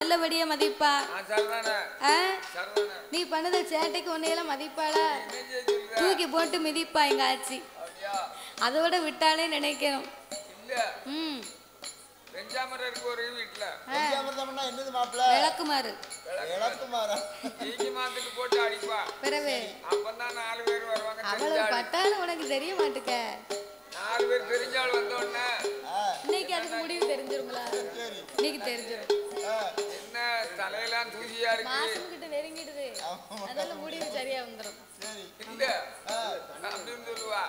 நல்லபடியா மதிப்பா. நீ பண்ணத சேட்டைக்கு ஒன்னையெல்லாம் மதிப்பாளா? தூக்கி போட்டு மிதிப்பா எங்க ஆச்சி. அதோட விட்டாலே நினைக்கணும். விளக்குமாறு அவ்வளவு பட்டாலும் உனக்கு தெரிய மாட்டுக்க. 4 பேர் தெரிஞ்சால் வந்தோடனே இன்னைக்கு அதுக்கு முடிவு தெரிஞ்சிருங்களா? இன்னைக்கு தெரிஞ்சிடும். என்ன தலையெல்லாம் தூசியா இருக்கு. மாசம் கிட்ட நெருங்கிடுது. அதெல்லாம் முடிவு சரியா வந்துடும். இல்ல அப்படின்னு சொல்லுவா.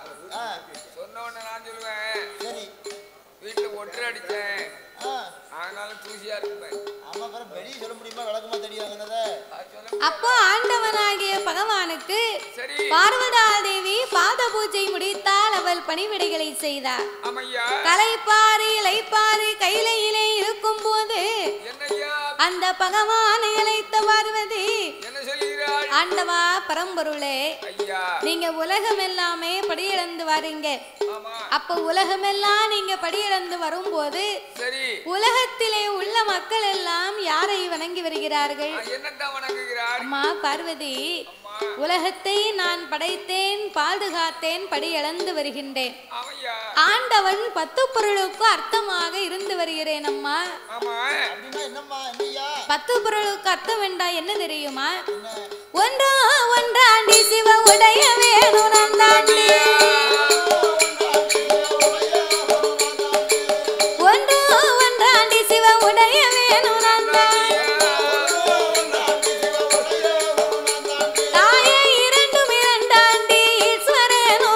சொன்ன உடனே நான் சொல்லுவேன், வீட்டுல ஒற்றை அடிச்சேன், அதனால தூசியா இருப்பேன். அப்போ ஆண்டவனாகிய பகவானுக்கு பார்வதா தேவி பாத பூஜை முடித்தால் அவள் பணிவிடைகளை செய்தார். கலைப்பாறு இலைப்பாறு கையிலே இருக்கும் போது அந்த பகவானை அழைத்த பார்வதி, ஆண்டவா பரம்பொருளே, நீங்க உலகம் எல்லாமே படியிழந்து வாருங்க. அப்ப உலகம் எல்லாம் நீங்க படியிழந்து வரும்போது உலகத்திலே உள்ள மக்கள் எல்லாம் யாரை வணங்கி வருகிறார்கள்? அம்மா பார்வதி, உலகத்தை நான் படைத்தேன், பாதுகாத்தேன், படியிழந்து வருகின்றேன். ஆண்டவன் 10 பொருளுக்கு அர்த்தமாக இருந்து வருகிறேன். அம்மா 10 பொருளுக்கு அர்த்தம் வேண்டாம் என்ன தெரியுமா? ஒன்றாண்டி சிவ உடைய வேணும் நந்தாண்டி, ஒன்றாண்டி சிவ உடைய வேணும் நந்தாண்டி, தாயே இரண்டும் இரண்டாண்டி ஈஸ்வரனோ,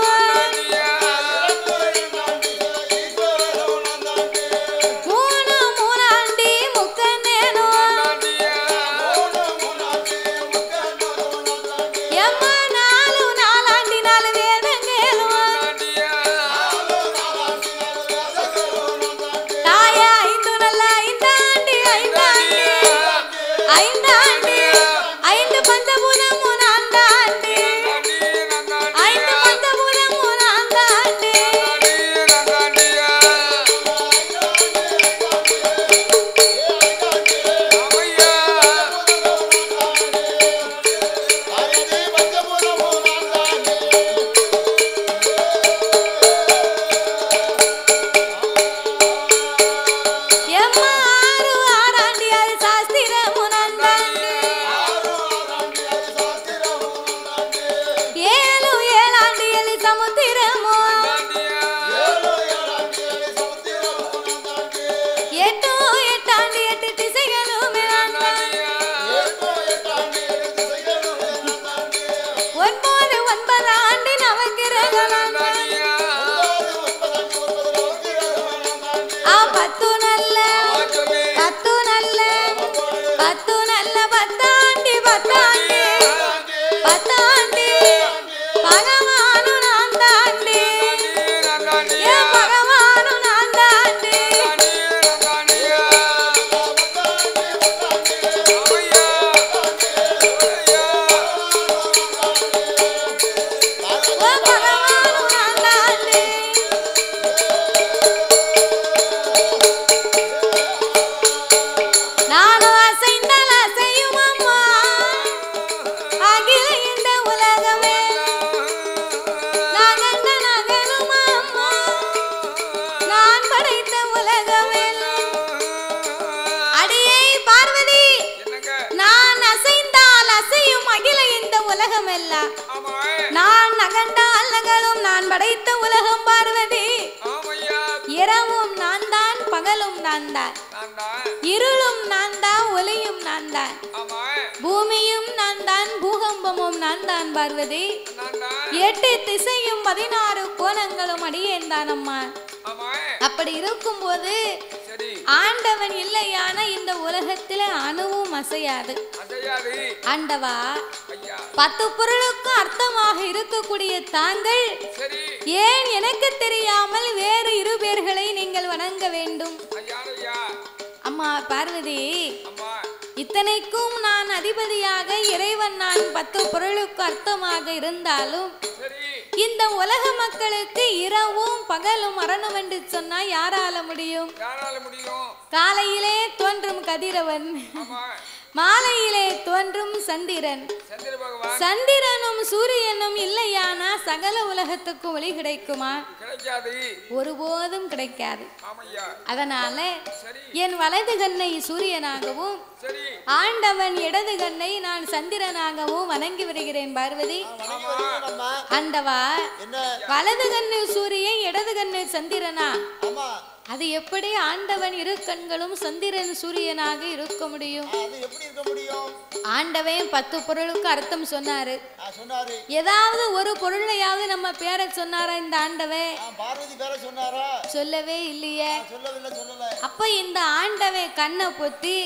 மூணாண்டி முக்கனேனோ, எம்மா நாலாண்டி 4 வேதங்களோ, தாயே 5 நல்ல 5 ஐந்தாண்டி 5 பஞ்சபூதம் 3 ஆண்டாண்டி 5 பஞ்சபூதம் 3 ஆண்டாண்டி. எம்மா 6 அது சாஸ்திரமு நந்தாண்டி, 7 ஆண்டி எலி சமுத்திரமோ, 8 ஆண்டி 8 திசைகளும் நந்தாண்டி, 9 ஆண்டி நவக்கிரகம் நந்தாண்டி, 10 நல்ல 10 பத்தாண்டி பகவானு நான் தாண்டி, ஏ பகவானு நான் தாண்டி, ஓ பகவானு நான் தாண்டி. நானும் அசைந்தால் அசையும் அம்மா அகில இந்த உலகமே, நகர்ந்த நகரும் அம்மா நான் படைத்த உலகமே. அடியே பார்வதி, நான் அசைந்தால் அசையும் அகில இந்த உலகம் எல்லாம், நான் நகர்ந்தால் நகரும் நான் படைத்த உலகம் பார்வதி. இரவும் நான் தான், பகலும் நான் தான், இருளும் நான் தான், ஒளியும் நான் தான், பூமியும் நான் தான், பூகம்பமும் நான் தான் பார்வதி. 8 திசையும் 16 கோணங்களும் அடியேன் தானம்மா. அப்படி இருக்கும் போது ஆண்டவன் இல்லையான இந்த உலகத்தில அணுவும் அசையாது. ஆண்டவா 10 பொருளுக்கு அர்த்தமாக இருக்கக்கூடிய தாங்கள் ஏன் எனக்கு தெரியாமல் வேறு 2 பேர்களை நீங்கள் வணங்க வேண்டும்? அம்மா பார்வதி, இத்தனைக்கும் நான் அதிபதியாக இறைவன் நான் 10 பொருளுக்கு அர்த்தமாக இருந்தாலும் இந்த உலக மக்களுக்கு இரவும் பகலும் வரணும் என்று சொன்னா யாரால முடியும்? காலையிலே தோன்றும் கதிரவன், ஆமா மாலையிலே தோன்றும் சந்திரன். சந்திர பகவான் சந்திரனும் சூரியனும் இல்லையானா சகல உலகத்துக்கும் ஒளி கிடைக்குமா? கிடைக்காது. ஒருபோதும் கிடைக்காது. ஆமையா அதனால சரி என் வலது கண்ணை சூரியனாகவும் சரி ஆண்டவன் இடது கண்ணை நான் சந்திரனாகவும் வணங்கி வருகிறேன் பார்வதி. ஆண்டவா, வலது கண்ணு சூரியன் இடது கண்ணு சந்திரனா? அது எப்படி ஆண்டவன் இரு கண்களும் சந்திரன் சூரியனாக இருக்க முடியும்? ஆண்டவன் 10 பொருளுக்கு அர்த்தம் சொன்னாரு. ஏதாவது ஒரு பொருளையாவது நம்ம பேரை சொன்னாரா இந்த ஆண்டவன்? சொல்லவே இல்லையே. அப்ப இந்த ஆண்டவன் கண்ணை பொத்தி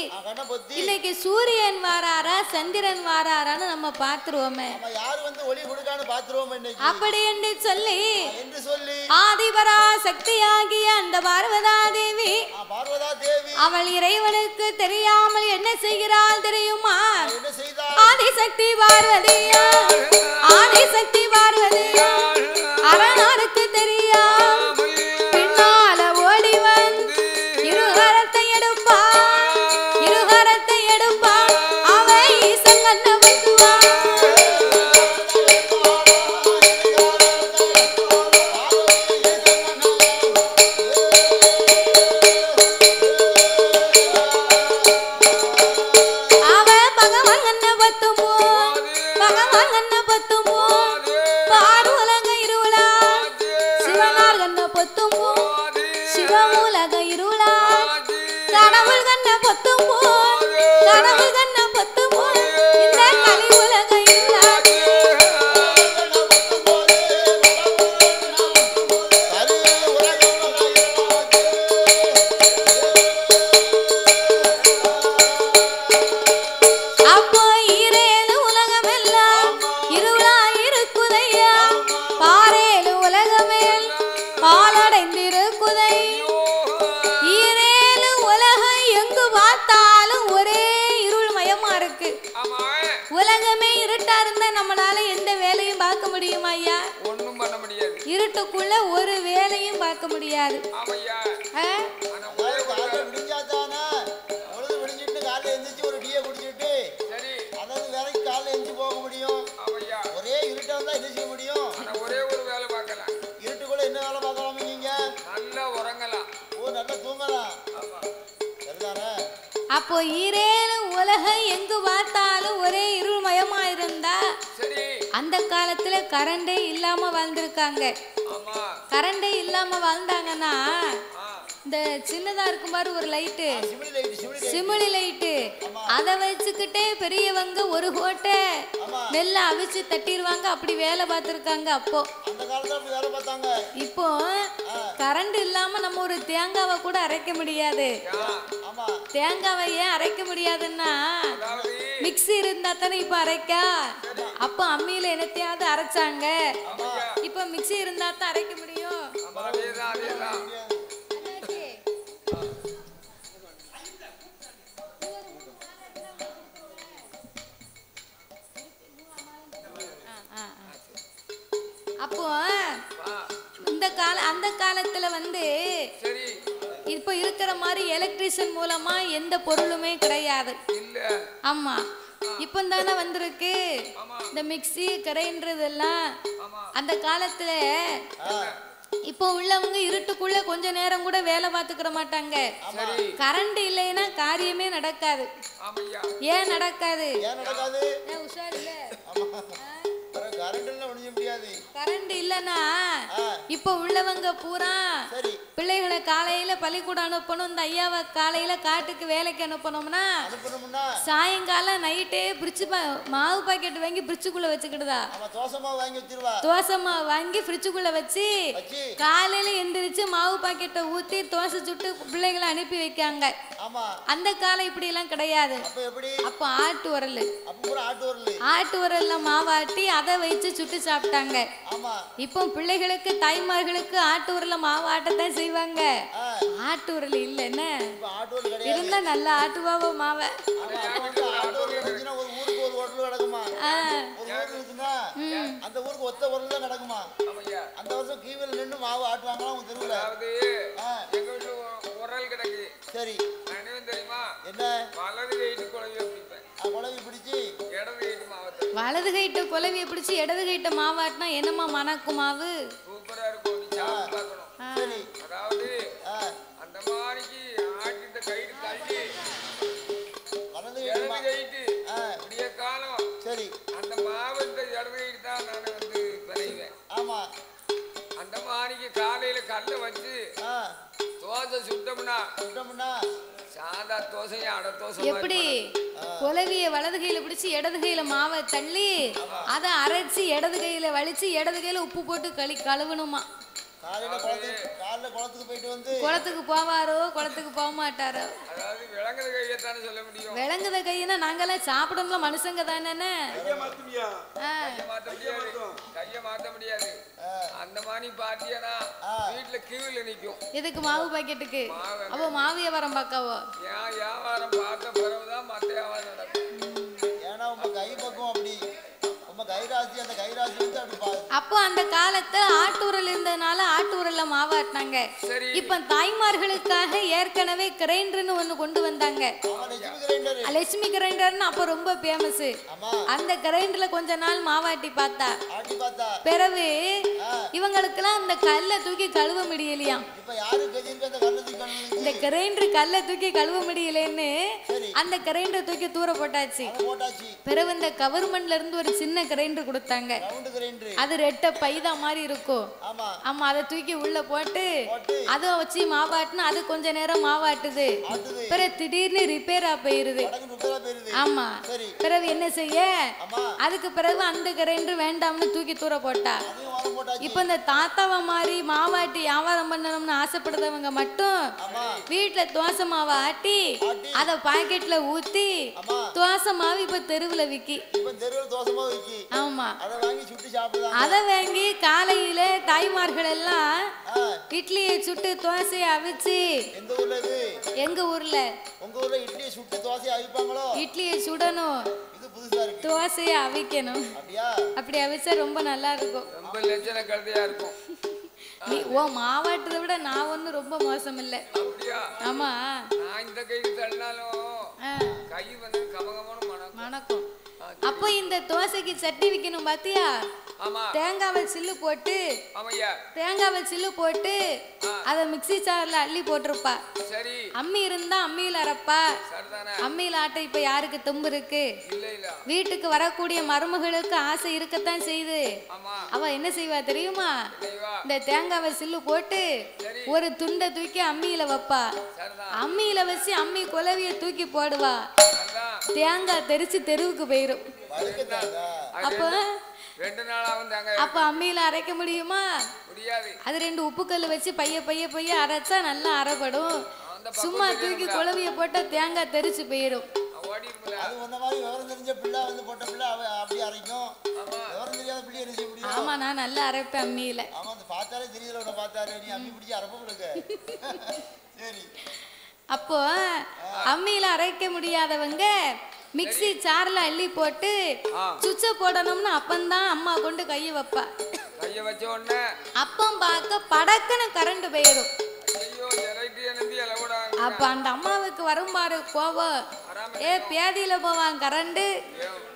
இன்னைக்கு சூரியன் வாராரா சந்திரன் வாராரான்னு நம்ம பாத்துருவோமே. அப்படி என்று சொல்லி ஆதிபரா சக்தியாகிய அந்த பார்வதா தேவி அவள் இறைவனுக்கு தெரியாமல் என்ன செய்கிறாள் தெரியுமா? ஆதிசக்தி பார்வதியா, ஆதிசக்தி பார்வதியா அரணாருக்கு தெரியா பின்னால ஓடி வந்து இருகரத்தை எடுப்பா, இருகரத்தை எடுப்பா அவை சங்கன்ன வைக்குவா. உலகமே இருட்டா இருந்தா நம்மளால எந்த வேலையும் பார்க்க முடியுமா ஐயா? ஒண்ணும் பண்ண முடியாது. இருட்டுக்குள்ள ஒரு வேலையும் பார்க்க முடியாது. ஆமையா விடிஞ்சாதானா பொழுது விடிஞ்சிட்டு காலைல எந்திரிச்சு ஒரு டீயை குடிச்சிட்டு சரி அதாவது வேலைக்கு காலைல எந்திரிச்சு போக முடியும். ஆமையா ஒரே இருட்டா இருந்தா என்ன செய்ய முடியும்? ஆனா ஒரே ஒரு வேலை பார்க்கலாம். இருட்டுக்குள்ள என்ன வேலை பார்க்கலாம்? நீங்க நல்லா உறங்கலாம். ஓ நல்லா தூங்கலாம். ஆமா சரிதானே? அப்போ ஈரேழு உலகம் எங்கு பார்த்தாலும் ஒரே இருள்மயமா இருந்தா சரி அந்த காலத்துல கரண்டே இல்லாம வாழ்ந்திருக்காங்க. கரண்டே இல்லாம வாழ்ந்தாங்கன்னா இந்த சின்னதா இருக்கும் பாரு ஒரு லைட்டு, சிமிழி லைட்டு, அதை வச்சுக்கிட்டே பெரியவங்க ஒரு கோட்டை நெல்ல அவிச்சு தட்டிடுவாங்க. அப்படி வேலை பார்த்துருக்காங்க அப்போ. இப்போ கரண்ட் இல்லாம நம்ம ஒரு தேங்காவை கூட அரைக்க முடியாது. தேங்காவை ஏன் அரைக்க முடியாதுன்னா மிக்ஸி இருந்தா தானே இப்ப அரைக்கா. அப்ப அம்மியில என்னத்தையாவது அரைச்சாங்க. இப்ப மிக்ஸி இருந்தா தான் அரைக்க முடியும். அப்போ அந்த காலத்துல வந்து இப்ப இருக்கிற மாதிரி எலக்ட்ரிஷியன் மூலமா எந்த பொருளுமே கிடையாது. ஆமா இப்ப தானே வந்திருக்கு இந்த மிக்ஸி கிரைண்டர்லாம். அந்த காலத்துல இப்போ உள்ளவங்க இருட்டுக்குள்ள கொஞ்ச நேரம் கூட வேலை பார்த்துக்கிற மாட்டாங்க. கரண்ட் இல்லைன்னா காரியமே நடக்காது. ஏன் நடக்காது? உஷார் இல்ல கரண்ட் இல்லனா இப்ப உள்ளவங்க பூரா பிள்ளைகளை காலையில பள்ளிக்கூடம் அனுப்பணும். இந்த ஐயாவை காலையில காட்டுக்கு வேலைக்கு அனுப்பணும்னா சாயங்காலம் நைட்டே பிரிட்ஜ் மாவு பாக்கெட் வாங்கி பிரிட்ஜுக்குள்ள வச்சுக்கிடுதா. தோசை மாவு வாங்கி பிரிட்ஜுக்குள்ள வச்சு காலையில எந்திரிச்சு மாவு பாக்கெட்டை ஊத்தி தோசை சுட்டு பிள்ளைகளை அனுப்பி வைக்காங்க. அந்த காலம் இப்படி எல்லாம் கிடையாது. அப்ப ஆட்டு உரல்ல மாவாட்டி அதை வச்சு சுட்டு சாப்பிட்டாங்க. இப்போ பிள்ளைகளுக்கு தாய்மார்களுக்கு ஆட்டு உரல்ல மாவாட்டத்தான் செய்வாங்க. ஆட்டு உரல் இல்ல என்ன இருந்தா நல்லா ஆட்டுவாவோ மாவை. அந்த ஊருக்கு ஒத்த உரல் தான் நடக்குமா? அந்த வருஷம் கீவில நின்று மாவு ஆட்டுவாங்களா உங்க தெருவுல? எங்க வீட்டுல உரல் கிடக்கு. சரி குழவி பிடிச்சி வலது கைட்ட குழவிய பிடிச்சி இடது கைட்ட மாவாட்டினா என்னமா மணக்கும் மாவு சூப்பரா இருக்கும். சரி அதாவது அந்த மாதிரிக்கு ஆட்டிட்ட கைடு தள்ளி வலது இடது கைட்டு விடிய காலம் சரி அந்த மாவு இந்த இடது கைட்டு தான் நான் வந்து விளைவேன். ஆமா அந்த மாதிரிக்கு காலையில கல்ல வச்சு தோசை சுட்டோம்னா சாதா தோசையும் அடை தோசை எப்படி குலவிய வலது கையில பிடிச்சி இடது கையில மாவை தள்ளி அதை அரைச்சி இடது கையில வலிச்சு இடது கையில உப்பு போட்டு கழுவணுமா. குளத்துக்கு போவாரோ குளத்துக்கு போக மாட்டாரோ. விளங்குத கையினா நாங்கெல்லாம் சாப்பிடணும்ல மனுஷங்க தானே. எதுக்கு மாவு பாக்கெட்டுக்கு அப்போ மாவு வியாபாரம் பார்க்கவோ வியாபாரம் பார்த்த பிறகுதான் மற்ற வியாபாரம் நடக்கும். ஏன்னா உங்க கை பக்கம் அப்படி அப்போ அந்த காலத்துல ஆட்டூரல் இருந்ததுனால ஆட்டூரல்ல மாவாட்டினாங்க. இப்ப தாய்மார்களுக்காக ஏற்கனவே கிரைண்டர்னு ஒண்ணு கொண்டு வந்தாங்க. லட்சுமி கிரைண்டர்னு அப்ப ரொம்ப பேமஸ். அந்த கிரைண்டர்ல கொஞ்ச நாள் மாவாட்டி பார்த்தா பிறகு இவங்களுக்கெல்லாம் அந்த கல்லை தூக்கி கழுவ முடியலையா. இந்த கிரைண்டர் கல்லை தூக்கி கழுவ முடியலன்னு அந்த கிரைண்டர் தூக்கி தூர போட்டாச்சு. பிறகு இந்த கவர்மெண்ட்ல இருந்து ஒரு சின்ன கிரைண்டர் கொடுத்தாங்க. அது ரெட்டை பைதா மாதிரி இருக்கும். ஆமா அதை தூக்கி உள்ள போட்டு அதை வச்சு மாவாட்டுனா அது கொஞ்ச நேரம் மாவாட்டுது. பிறகு திடீர்னு ரிப்பேரா போயிருது. ஆமா பிறகு என்ன செய்ய அதுக்கு பிறகு அந்த கிரைண்டர் வேண்டாம்னு தூக்கி தூர போட்டா. இப்ப இந்த தாத்தாவை மாதிரி மாவாட்டி வியாபாரம் பண்ணணும்னு ஆசைப்படுறவங்க மட்டும் வீட்டுல தோசை மாவை ஆட்டி அத பாக்கெட்ல ஊத்தி தோசை மாவு இப்ப தெருவுல விக்கி. ஆமா அத வாங்கி காலையில தாய்மார்கள் எல்லாம் இட்லியை சுட்டு தோசையை அவிச்சு எங்க ஊர்ல இட்லியை சுடணும் தோசையை அவிக்கணும். அப்படி அவிச்சா ரொம்ப நல்லா இருக்கும். ரொம்ப லட்சண கழுதையா இருக்கும். ஓ மாவாட்டுறதை விட நான் ஒன்னும் ரொம்ப மோசம் இல்ல. ஆமா நான் இந்த கைக்கு தள்ளினாலும் கை வந்து கமகமான மணக்கும். அப்போ இந்த தோசைக்கு சட்னி வைக்கணும் பாத்தியா. தேங்காவை சில்லு போட்டு அத மிக்ஸி ஜார்ல அள்ளி போட்டிருப்பா. அம்மி இருந்தா அம்மியில அரைப்பா. அம்மியில ஆட்ட இப்ப யாருக்கு தெம்பு இருக்கு. வீட்டுக்கு வரக்கூடிய மருமகளுக்கு ஆசை இருக்கத்தான் செய்யுது. அவ என்ன செய்வா தெரியுமா இந்த தேங்காவை சில்லு போட்டு ஒரு துண்டை தூக்கி அம்மியில வைப்பா. அம்மியில வச்சு அம்மி குலவிய தூக்கி போடுவா. தேங்காய் தெரிச்சு தெருவுக்கு போயிரும். அப்ப அம்மியில அரைக்க முடியுமா அது ரெண்டு உப்புக்கல் வச்சு பைய அரைச்சா நல்லா அரைப்படும். சும்மா தூக்கி குலவிய போட்டா தேங்காய் தெரிச்சு போயிரும். ஆமா நான் நல்லா அரைப்பேன் அம்மியில. அப்போ அம்மியில அரைக்க முடியாதவங்க மிக்ஸி ஜார்ல அள்ளி போட்டு சுவிட்ச போடணும்னு அப்பந்தான் அம்மா கொண்டு கையை வைப்பா. அப்பம் பார்க்க படக்குன்னு கரண்ட் போயிடும். அப்ப அந்த அம்மாவுக்கு வரும்பாரு கோவம். பேதியில போவான் கரண்ட்.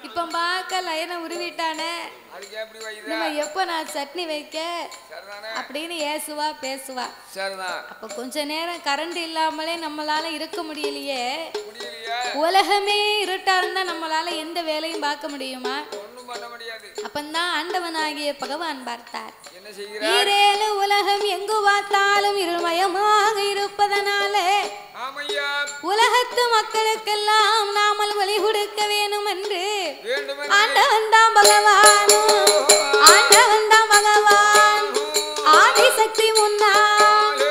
இப்ப பார்க்க லைனை உருவிட்டானே நம்ம எப்ப நான் சட்னி வைக்க அப்படின்னு ஏசுவா பேசுவா. அப்ப கொஞ்ச நேரம் கரண்ட் இல்லாமலே நம்மளால இருக்க முடியலையே. உலகமே இருட்டா இருந்தா நம்மளால எந்த வேலையும் பார்க்க முடியுமா. அப்பந்தான் ஆண்டவனாகிய பகவான் பார்த்தார். ஈரேழு உலகம் எங்கு பார்த்தாலும் இருமயமாக இருப்பதனால உலகத்து மக்களுக்கெல்லாம் நாமல் வழி கொடுக்க வேணும் என்று ஆண்டவன் தான் பகவான் ஆதிசக்தி முன்னால்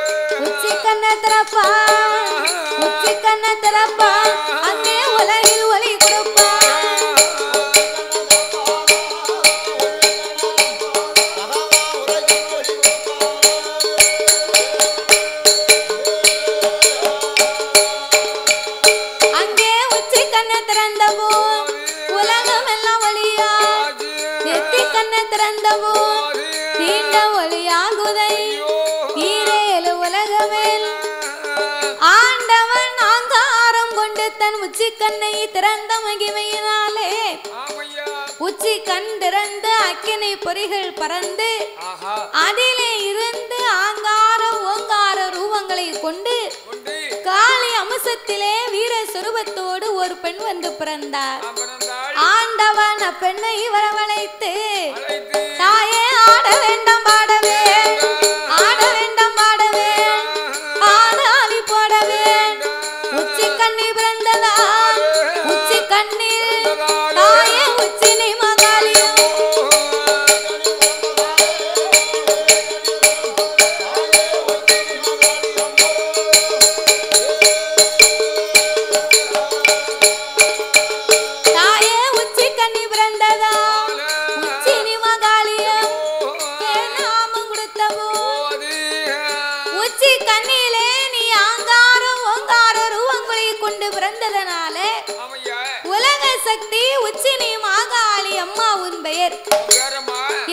உச்சி கண்ண திறப்பா அங்கே உலகில் ஒளி கொடுப்பா. உச்சி கண்ணை திறந்த மகிமையினாலே உச்சி கண் திறந்து அக்கினை பொறிகள் பறந்து அதிலே இருந்து ஆங்கார ஓங்கார ரூபங்களை கொண்டு காளி அம்சத்திலே வீர சொரூபத்தோடு ஒரு பெண் வந்து பிறந்தார். ஆண்டவன் அப்பெண்ணை வரவழைத்து தாயே ஆட வேண்டாம் பாடவே, ஆட வேண்டாம் பாடவே, ஆடாலி போடவே. உச்சி கண்ணி பிறந்ததா உச்சி கண்ணில் தாயே உச்சி நீ மகாலியம். தாயே உச்சி கண்ணி பிறந்ததா உச்சி நீ மகாலியம். நாமம் கொடுத்தவோ உச்சி கண்ணிலே நீ ஆங்காரம் ஓங்கார ரூபங்களை கொண்டு பிறந்ததனால உலக சக்தி உச்சி நீ மாகாளி அம்மா உன் பெயர்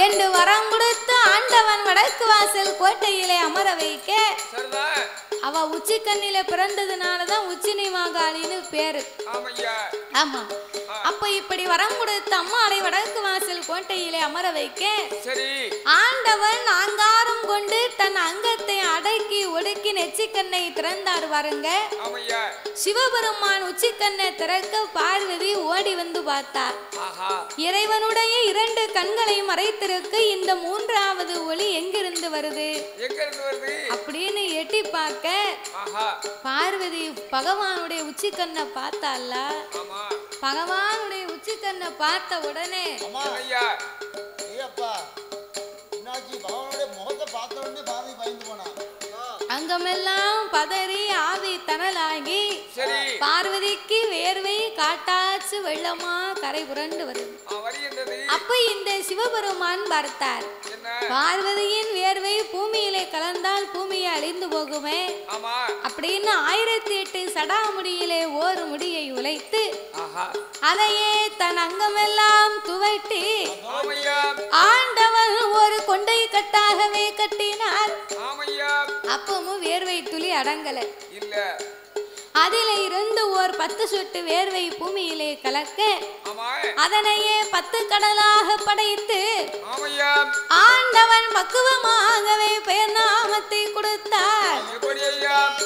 என்று வரம் கொடுத்து ஆண்டவன் வடக்கு வாசல் கோட்டையிலே அமர வைக்க அவ உச்சி கண்ணில பிறந்ததுனாலதான் உச்சினி மாகாளின்னு பேரு. ஆமா. அப்ப இப்படி வரம் கொடுத்து அம்மாளை வடக்கு வாசல் கோட்டையிலே அமர வைக்க ஆண்டவன் ஆங்காரம் கொண்டு தன் அங்கத்தை அடக்கி ஒடுக்கி நெச்சிக்கண்ணை திறந்தார் பாருங்க. சிவபெருமான் உச்சிக்கண்ணை திறக்க பார்வதி ஓடி வந்து பார்த்தார். இறைவனுடைய 2 கண்களை மறைத்திருக்க இந்த 3வது ஒளி எங்கிருந்து வருது அப்படின்னு எட்டி பார்க்க பார்வதி பகவானுடைய உச்சிக்கண்ணை பார்த்தால. பகவானுடைய உச்சிக்கண்ணை பார்த்த உடனே அங்கமெல்லாம் பதறி ஆவி தனலாகி பார்வதிக்கு வேர்வை காட்டாச்சு வெள்ளமா கரை புரண்டு வருது. அப்ப இந்த சிவபெருமான் பார்த்தார், பார்வதியின் வேர்வை பூமியிலே கலந்தால் பூமியை அழிந்து போகுமே அப்படின்னு 1008 சடாமுடியிலே ஒரு முடியை உழைத்து அதையே தன் அங்கமெல்லாம் துவட்டி ஆண்டவன் ஒரு கொண்டை கட்டாகவே கட்டினார். அப்பமும் வேர்வை துளி அடங்கல. அதில இருந்து ஒரு 10 சொட்டு வேர்வை பூமியிலே கலக்க அதனையே 10 கடலாக படைத்து ஆண்டவன் பக்குவமாகவே பெயர் நாமத்தை கொடுத்தார்.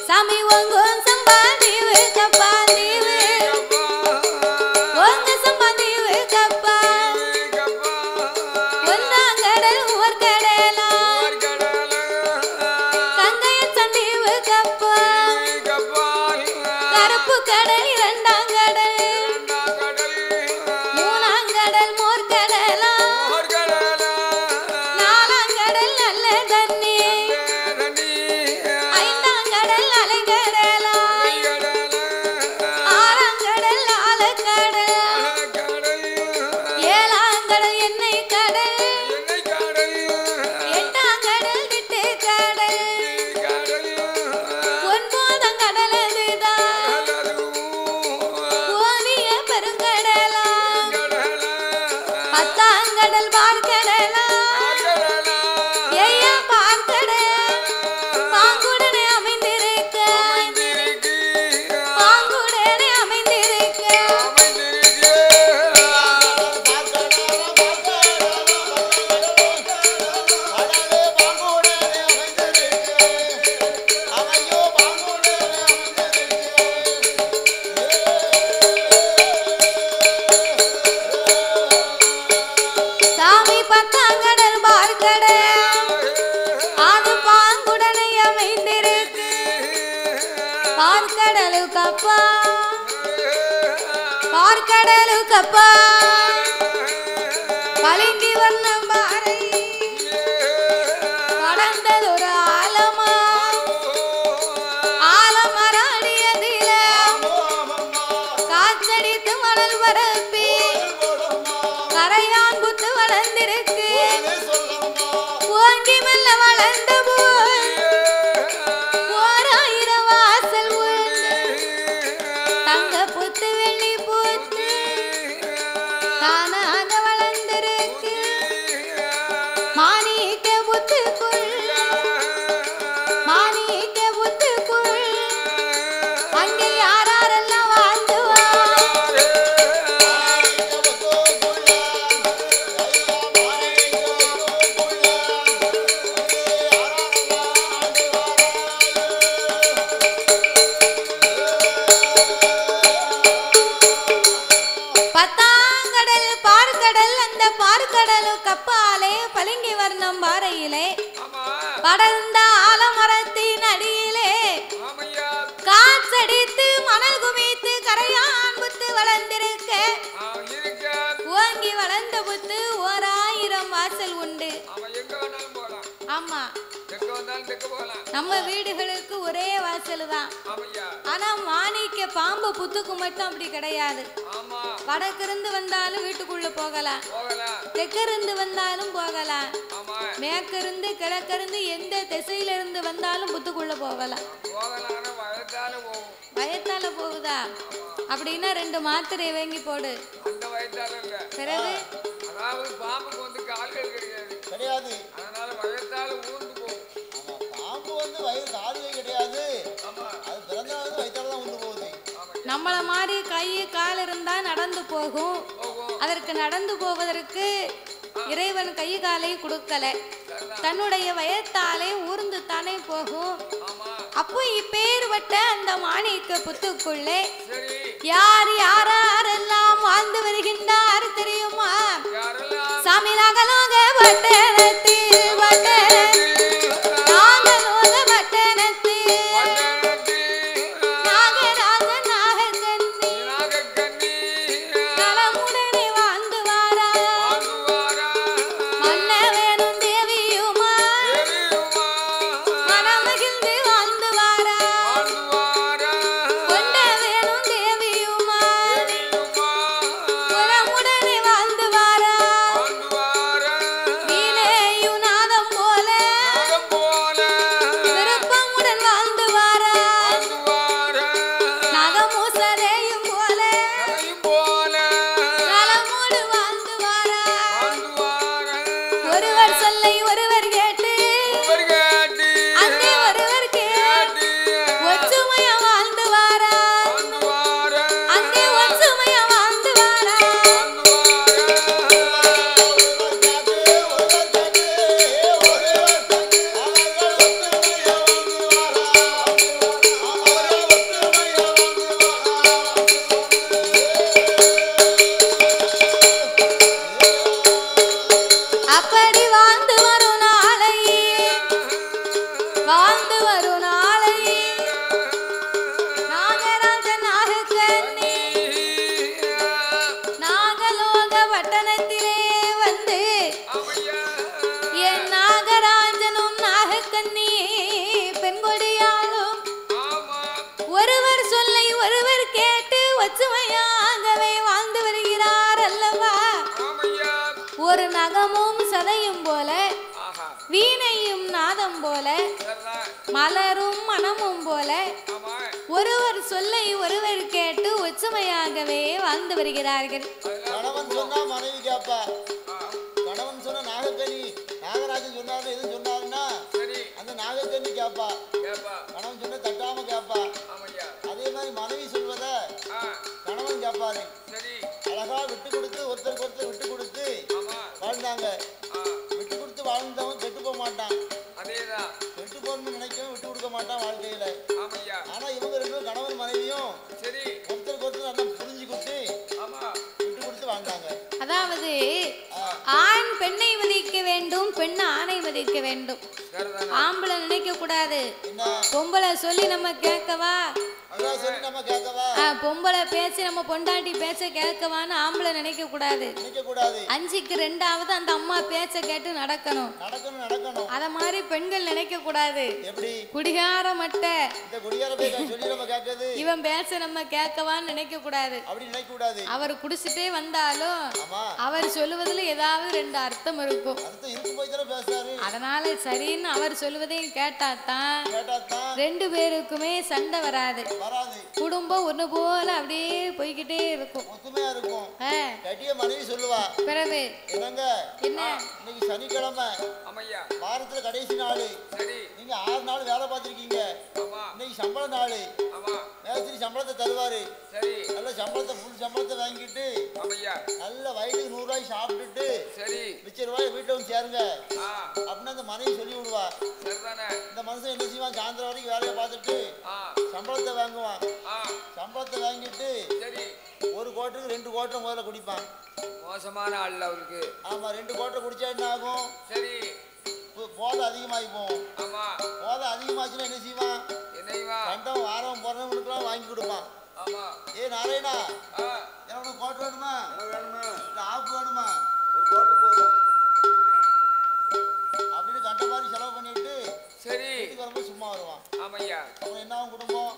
சாமி ஒங்கும் சம்பாதீவு கப்பாதீவு ஒங்க சம்பாதீவு கப்பா ஒன்னாங்கடல் ஊர்கடலா கங்கைய சந்தீவு கப்பா கருப்பு கடல் 2ஆம் கடல் 3ஆம் கடல் மோர்கடலா 4ஆம் கடல் நல்ல தண்ணி 5ஆம் கடல் அலைகடலா 6ஆம் கடல் ஆழக்கடல் 7ஆம் கடல் எண்ணெய் கடல் 8ஆம் கடல் திட்டு கடல் 9ஆம் கடல் அதுதான் ஓவிய பெருங்கடலா 10ஆம் கடல் பார்க்கடலா ஐயா பார்க்கடல் பாங்குடனே அமைந்திருக்க பாங்குடனே அமைந்திருக்க சாமி 10ஆம் கடல் பார்க்கடல் அது பாங்குடனே அமைந்திருக்கு பார்க்கடலுக்கப்பா பார்க்கடலுக்கப்பா பளிங்கு வண்ணம் பாறை படர்ந்ததொரு ஆலமா ஆலமராடியதில காற்றடித்து மணல் பரப்பி கரையான் புத்து வளர்ந்திருக்கு ஓங்கி மெல்ல வளர்ந்த போல் 1000 வாசல் உண்டு தங்க புத்து வெள்ளி புத்து தானாக வளர்ந்திருக்கு மாணிக்க புத்துக்குள் மாணிக்க புத்துக்குள் அங்கே யாரெல்லாம் வாழ்ந்துவா கடலுக்கு அப்பாலே பளிங்கு வர்ணம் பாறையிலே ஆமா படர்ந்த ஆலமரத்தின் அடியிலே ஆமையா காற்றடித்து மணல் குமித்து கரையான் புத்து வளர்ந்திருக்க இருக்க ஓங்கி வளர்ந்த புத்து 1000 வாசல் உண்டு. அவன் எங்க வேணாலும் போலாம். ஆமா எங்க வந்தாலும் தெக்க போலாம். நம்ம வீடுகளுக்கு ஒரே வாசல் தான். ஆமையா ஆனா மாணிக்க பாம்பு புத்துக்கு மட்டும் அப்படி கிடையாது. ஆமா வடக்கிருந்து வந்தாலும் வீட்டுக்குள்ள போகலாம், போகலாம். தெற்கிருந்து வந்தாலும் போகலாம், ஆமா மேற்கிருந்து கிழக்கிருந்து எந்த திசையில இருந்து வந்தாலும் புத்துக்குள்ள போகலாம். போகலாம்னா வயத்தால போகும். வயத்தால போகுதா? அப்படின்னா 2 மாத்திரை வாங்கி போடு. அந்த வயத்தால இல்ல. பிறகு அதாவது பாம்புக்கு வந்து கால்கள் கிடையாது. அதனால வயத்தால ஊர்ந்து போகும். பாம்பு வந்து கால்கள் கிடையாது. அது பிறந்தாலும் வயத்தால தான் ஊர்ந்து போகுது. நம்மள மாதிரி கை கால் இருந்தா நடந்து போகும். அதற்கு நடந்து போவதற்கு இறைவன் கை காலை கொடுக்கல, தன்னுடைய வயத்தாலே ஊர்ந்து தானே போகும். அப்போ இப்பேற்பட்ட அந்த மாணிக்க புத்துக்குள்ளே யார் யாரெல்லாம் வாழ்ந்து வருகின்றார் தெரியுமா? சாமி நாகலோக பட்டணத்து நாகலோக பட்டணத்து நாகராஜன் நாகக்கண்ணி நலமுடனே வாழ்ந்து வாரா மன்ன வேணும் தேவியுமா மனமகிழ்ந்து வாழ்ந்து வாரா கொண்ட வேணும் தேவியுமா குணமுடனே வாழ்ந்து வாரா வீணையும் நாதம் போல விருப்பமுடன் வாழ்ந்து வாரா நகமூசரையும் போல நலமோடு வாழ்ந்து வாரா ஒருவர் சொல்லை ஒருவர் கேட்டு அங்கே ஒருவர் கேட்டு ஒற்றுமையா வாழ்ந்து வாரா அங்கே ஒற்றுமையா வாழ்ந்து வாரா அப்படி வாழ்ந்து வரும் நாளை வாழ்ந்து வரும் நாளை நாகராஜன் நாகக்கண்ணி நாகலோக பட்டணத்திலே வந்து என் நாகராஜனும் நாகக்கண்ணி பெண்கொடியாலும் ஒருவர் சொல்லை ஒருவர் கேட்டு ஒற்றுமையாகவே வாழ்ந்து வருகிறார் அல்லவா? ஒரு நகமும் சதையும் போல வீணையும் நாதம் போல மலரும் மனமும் போல ஒருவர் சொல்லை ஒருவர் கேட்டு ஒற்றுமையாகவே வாழ்ந்து வருகிறார்கள். கணவன் சொன்னா மனைவி கேப்பா. கணவன் சொன்ன நாகக்கனி நாகராஜன் சொன்னாரு எது சொன்னாருன்னா அந்த நாகக்கனி கேப்பா. கணவன் சொன்ன தட்டாம கேப்பா. அதே மாதிரி மனைவி சொல்வத கணவன் கேப்பாரு. அழகா விட்டு கொடுத்து ஒருத்தருக்கு ஒருத்தர் விட்டு கொடுத்து வாழ்ந்தாங்க. விட்டு கொடுத்து வாழ்ந்தவன் கெட்டு போக மாட்டான். கெட்டு போகணும்னு நினைக்கவும் விட்டு கொடுக்க மாட்டான் வாழ்க்கையில. ஆனா இவங்க 2 பேரும் கணவன் மனைவியும் ஒருத்தருக்கு ஒருத்தர் நல்லா புரிஞ்சுக்கிட்டு விட்டு கொடுத்து வாழ்ந்தாங்க. அதாவது ஆண் பெண்ணை மதிக்க வேண்டும், பெண் ஆணை மதிக்க வேண்டும். ஆம்பளை நினைக்க கூடாது பொம்பளை சொல்லி நம்ம கேட்கவா, பொம்பளை பேசி நம்ம பொண்டாட்டி பேச கேட்கவான்னு ஆம்பளை நினைக்க கூடாது. 5க்கு 2வது அந்த அம்மா பேச்ச கேட்டு நடக்கணும். அத மாதிரி பெண்கள் நினைக்க கூடாது. குடிகார மட்டை இவன் பேச நம்ம கேட்கவான்னு நினைக்க கூடாது. அவர் குடிச்சிட்டே வந்தாலும் அவர் சொல்லுவதில் ஏதாவது 2 அர்த்தம் இருக்கும். அதனால சரின்னு அவர் சொல்லுவதையும் கேட்டாதான் 2 பேருக்குமே சண்டை வராது. குடும்பம் ஒண்ணு போல அப்படியே போய்கிட்டே இருக்கும். பிறகு என்ன இன்னைக்கு சனிக்கிழமை வாரத்துல கடைசி நாள், நீங்க 6 நாள் வேலை பார்த்திருக்கீங்க. இன்னைக்கு சம்பள நாள், மேஸ்திரி சம்பளத்தை தருவாரு. நல்ல சம்பளத்தை ஃபுல் சம்பளத்தை வாங்கிட்டு நல்ல வயிற்றுக்கு 100 ரூபாய் சாப்பிட்டுட்டு மிச்ச ரூபாய் வீட்டுல வந்து சேருங்க அப்படின்னு அந்த மனைவி சொல்லி விடுவா. இந்த மனுஷன் என்ன செய்வான்? சாயந்தரம் வரைக்கும் வேலையை பார்த்துட்டு சம்பளத்தை வாங்குவான். சம்பளத்தை வாங்கிட்டு ஒரு கோட்டருக்கு 2 கோட்டர் முதல்ல குடிப்பான். மோசமான ஆள் அவருக்கு. ஆமா 2 கோட்டர் குடிச்சா என்ன ஆகும்? சரி போதை அதிகமாகி போகும். ஆமா போதை அதிகமாச்சுன்னா என்ன செய்வான்? என்னைவா கண்டம் வாரம் போறவங்களுக்குலாம் வாங்கி கொடுப்பான். ஆமா ஏ நாராயணா எனக்கு கோட்டர் வேணுமா? வேணுமா இல்லை ஆப்பு வேணுமா? ஒரு கோட்டை போதும் அப்படின்னு கண்ட மாதிரி செலவு பண்ணிட்டு சரி வரும்போது சும்மா வருவான். ஆமையா அப்புறம் என்ன ஆகும்? குடும்பம்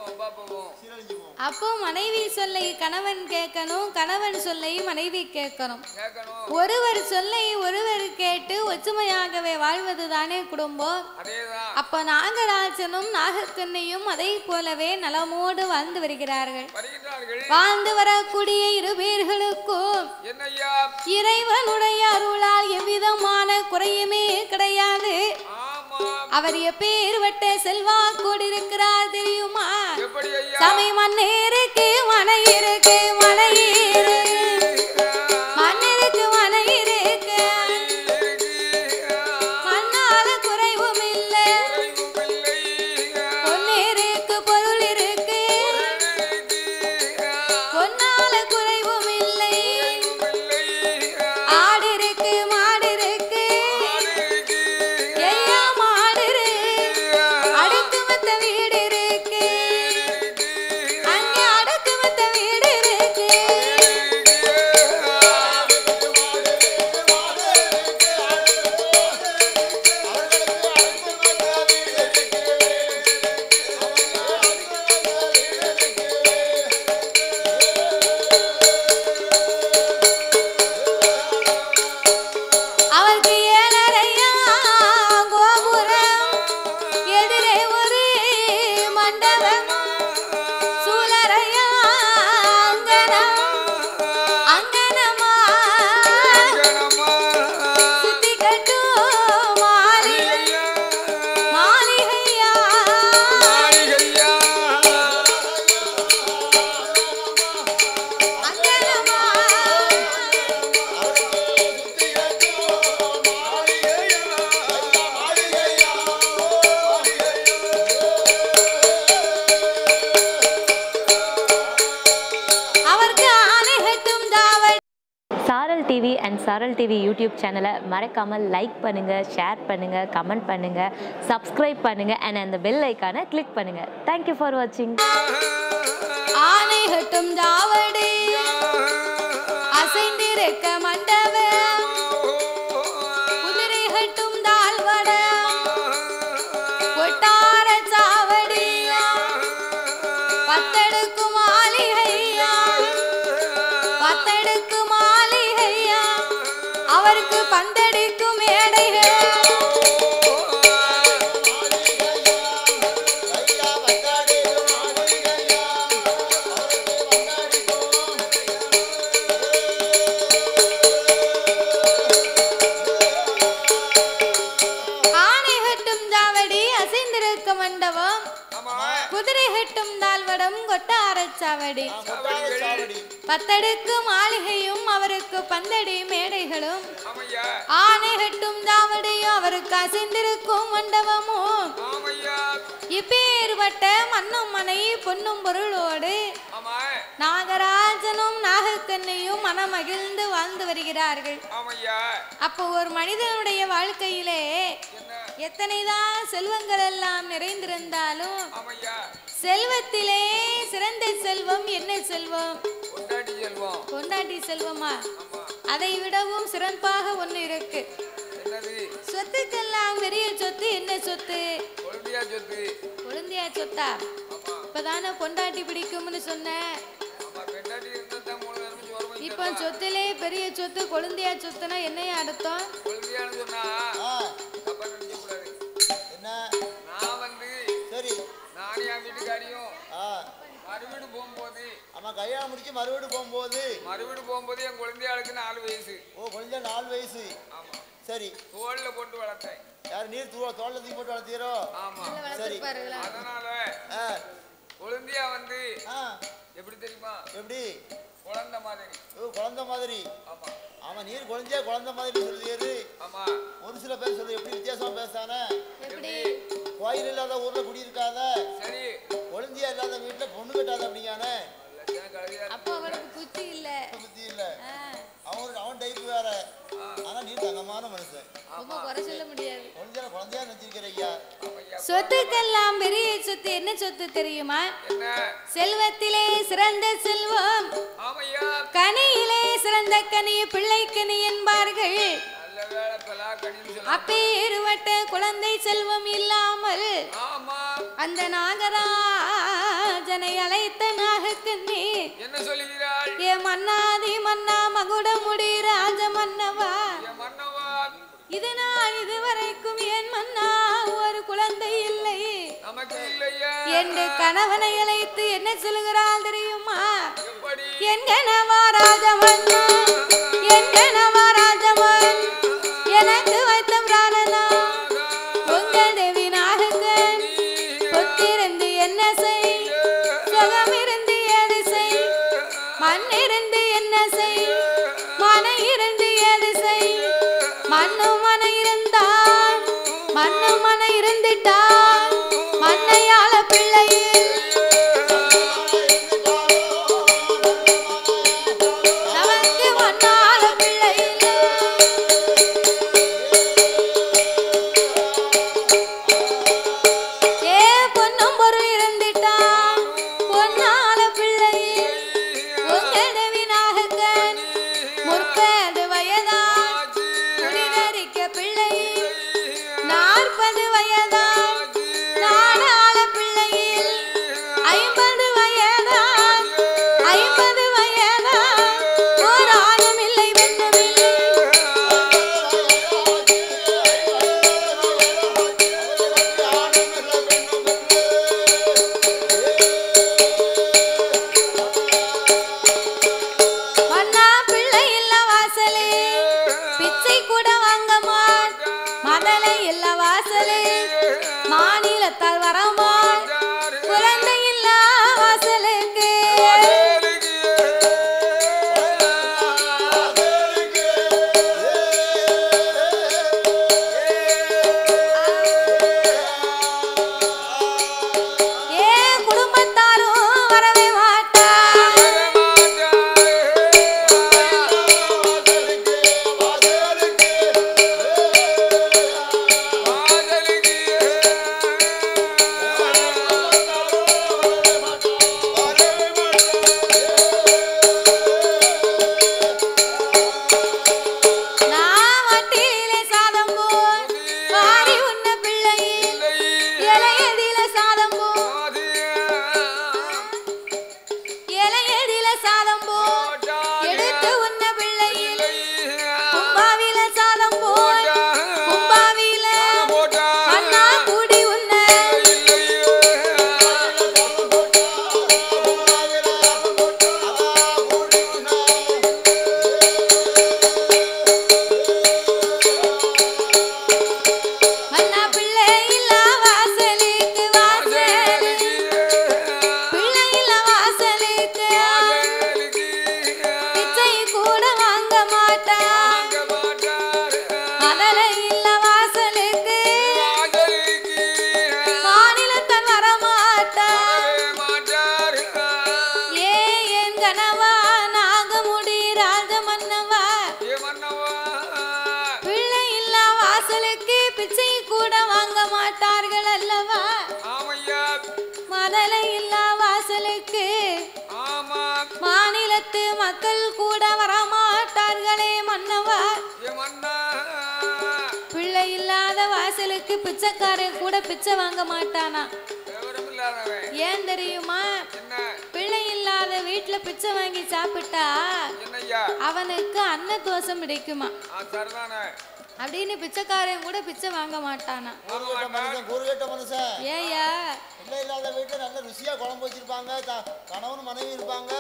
வம்பா போகும், சீரழிஞ்சு போகும். அப்போ மனைவி சொல்லை கணவன் கேட்கணும், கணவன் சொல்லை மனைவி கேட்கணும். கேட்கணும். ஒருவர் சொல்லை ஒருவர் கேட்டு ஒற்றுமையாகவே வாழ்வது தானே குடும்பம். அதேதான். அப்ப நாகராஜனும் நாகக்கண்ணையும் அதை போலவே நலமோடு வாழ்ந்து வருகிறார்கள். வாழ்ந்து வரக்கூடிய இரு பேர்களுக்கும் என்னையா இறைவனுடைய அருளால் எவ்விதமான குறையுமே கிடையாது. அவர் எப்பேர்வட்ட செல்வாக்கோடு இருக்கிறார் தெரியுமா? சமை மண்ணேருக்கு மனை இருக்கு, மலை மண்ணிருக்கு மனை இருக்கு, மண்ணால குறைவும் இல்லை, பொன்னேருக்கு பொருள் இருக்கு, பொன்னால குறைவும் இல்லை, ஆடு இருக்கு மாடு இருக்கு, எல்லாம் மாடு இருக்கு, அடுத்து மத்த வீடு இருக்கு, அங்கே அடுத்து மத்த வீடு இருக்கு. அவருக்கு ஏழரையா கோபுரம், எதிரே ஒரு மண்டபம், சூழரையா அங்கனம், அங்கனமா சுத்தி கட்டும் மாளிகையா, அங்கனமா அவருக்கு ஆணை கட்டும் தாவடி. சாரல் டிவி அண்ட் சாரல் டிவி யூடியூப் சேனலை மறக்காமல் லைக் பண்ணுங்கள், ஷேர் பண்ணுங்கள், கமெண்ட் பண்ணுங்கள், சப்ஸ்கிரைப் பண்ணுங்கள் அண்ட் அந்த பெல் ஐக்கானை கிளிக் பண்ணுங்கள். தேங்க்யூ ஃபார் வாட்சிங். ஆணை கட்டும் தாவடி, அசைந்திருக்க மண்டபம், குதிரை கட்டும் தாழ்வடம், கொட்டார சாவடியா, பத்தடுக்கு மாளிகையா, பத்தடுக்கு மாளிகையா, அவருக்கு பந்தடிக்கும் மேடைகள். ஆணை கட்டும் தாவடி, அசைந்திருக்க மண்டபம், குதிரை கட்டும் தாழ்வடம், கொட்டார சாவடி, பத்தடுக்கு மாளிகையும் அவருக்கு பந்தடி மேடைகளும், ஆணை கட்டும் தாவடியும் அவருக்கு அசைந்திருக்கும் மண்டபமும், இப்பேற்பட்ட மண்ணும் மனை பொன்னும் பொருளோடு நாகராஜனும் நாகக்கண்ணையும் மனமகிழ்ந்து வாழ்ந்து வருகிறார்கள். அப்போ ஒரு மனிதனுடைய வாழ்க்கையிலே எத்தனைதான் செல்வங்கள் எல்லாம் நிறைந்திருந்தாலும் செல்வத்திலே சிறந்த செல்வம் என்ன செல்வம்? கொண்டாட்டி செல்வமா? அதை விடவும் சிறப்பாக ஒண்ணு இருக்கு. சொத்துக்கெல்லாம் பெரிய சொத்து என்ன சொத்து? கொழுந்தியா சொத்தா? இப்பதானே பொண்டாட்டி பிடிக்கும்னு சொன்ன. இப்ப சொத்திலே பெரிய சொத்து கொழுந்தியா சொத்துனா என்னைய அர்த்தம்? கல்யாணம் முடிச்சு மறுவீடு போகும்போது என் குழந்தையாளுக்கு 4 வயசு. ஓ குழந்தை 4 வயசு. ஆமா சரி. தோல்ல போட்டு வளர்த்தேன். யார் நீர் தோல்ல தூக்கி போட்டு வளர்த்தீரோ? ஆமா. சரி. அதனால குழந்தையா வந்து எப்படி தெரியுமா? எப்படி? குழந்தை மாதிரி. ஓ குழந்தை மாதிரி. ஆமா. ஆமா நீர் குழந்தையா குழந்தை மாதிரி சொல்லியது. ஆமா. ஒரு சில பேர் சொல்றது எப்படி வித்தியாசமா பேசானே? எப்படி? கோயில் இல்லாத ஊர்ல குடி இருக்காத. சரி. குழந்தையா இல்லாத வீட்டுல பொண்ணு கட்டாத அப்படிங்கானே. அப்போ அவனுக்கு புத்தி இல்ல. அவன் டைப் வேற. ஆனா நீ தங்கமான மனுஷன். ரொம்ப குறை சொல்ல முடியாது. குழந்தையா நினைச்சிருக்கிறையா? சொத்துக்கெல்லாம் பெரிய சொத்து என்ன சொத்து தெரியுமா? செல்வத்திலே சிறந்த செல்வம், கனியிலே சிறந்த கனி, பிள்ளை கனி என்பார்கள். அப்பேறுவட்ட குழந்தை செல்வம் இல்லாமல் அந்த நாகராஜனை அழைத்த நாகக்கண்ணி என்ன சொல்லுகிறாள்? ஏ மன்னாதி மன்னா மகுடமுடி ராஜ மன்னவா, இது நான் இதுவரைக்கும் என் மன்னா ஒரு குழந்தை இல்லை என்று கணவனை அழைத்து என்ன சொல்லுகிறாள் தெரியுமா? என் கணவா ராஜமன்னா, என் கணவா ராஜமன், எனக்கு வைத்த பிராணனா உங்கள் தேவி நாகக்கன், பொத்திருந்து என்ன செய், சுகமிருந்து ஏது செய், மண்ணிருந்து என்ன செய், மனை இருந்து ஏது செய், மண்ணு மனை இருந்தால், மண்ணு மனை இருந்துட்டால் மண்ணையாள பிள்ளையில் நமக்கு மண்ணாள பிள்ளையில். ஏ பொன்னும் பொருள் இருந்துட்டால் பொன்னாள பிள்ளையில் உங்கள் தேவி நாகக்கன், முற்பது வயதால் குடிவரிக்க பிள்ளையில், 40 வயதால் நாடாள பிள்ளையில், 50 வயதால் 50 வயதால் ஒரு ஆணும் இல்லை பெண்ணும் இல்லை. மன்னா பிள்ளை இல்ல வாசலே பிச்சை கூட வாங்க மாட், மதலை இல்ல வாசலே மாநிலத்தால் வரமாட், குழந்தை இல்ல வாசலுக்கு ஏ குடும்பத்தாரும் வரவே மாட்டார். நான் வட்டியிலே சாதம் போல் வாரி உண்ண பிள்ளையில், இலையடியில சாதம் போல், இலையடியில சாதம் போல் எடுத்து உண்ண பிள்ளையில், கும்பாவில சாதம் போல் கும்பாவில அண்ணா கூடி உண்ண. மன்னா பிள்ளை இல்ல வாசலுக்கு வாசலுக்கு, பிள்ளை இல்ல வாசலுக்கு பிச்சை கூட வாங்க மாட்டான். மதலை இல்ல வாசலுக்கு மாநிலத்தன் வரமாட்டான். ஏ என் கணவா நாகமுடி ராஜ மன்னவா, பிள்ளை இல்ல வாசலுக்கு பிச்சை கூட வாங்க மாட்டார்கள் அல்லவா? மதலை இல்ல வாசலுக்கு மாநிலத்து மக்கள் கூட வரமாட்டார்களே மன்னவா. பிள்ளை இல்லாத வாசலுக்கு பிச்சைக்காரன் கூட பிச்சை வாங்க மாட்டானா? ஏன் தெரியுமா? பிள்ளை இல்லாத வீட்டுல பிச்சை வாங்கி சாப்பிட்டா அவனுக்கு அன்ன தோஷம் கிடைக்குமா அப்படின்னு பிச்சைக்காரன் கூட பிச்சை வாங்க மாட்டானா? கூறுகட்ட மனுஷன். ஏயா பிள்ளை இல்லாத வீட்டுல நல்ல ருசியா குழம்பு வச்சிருப்பாங்க, கணவன் மனைவி இருப்பாங்க,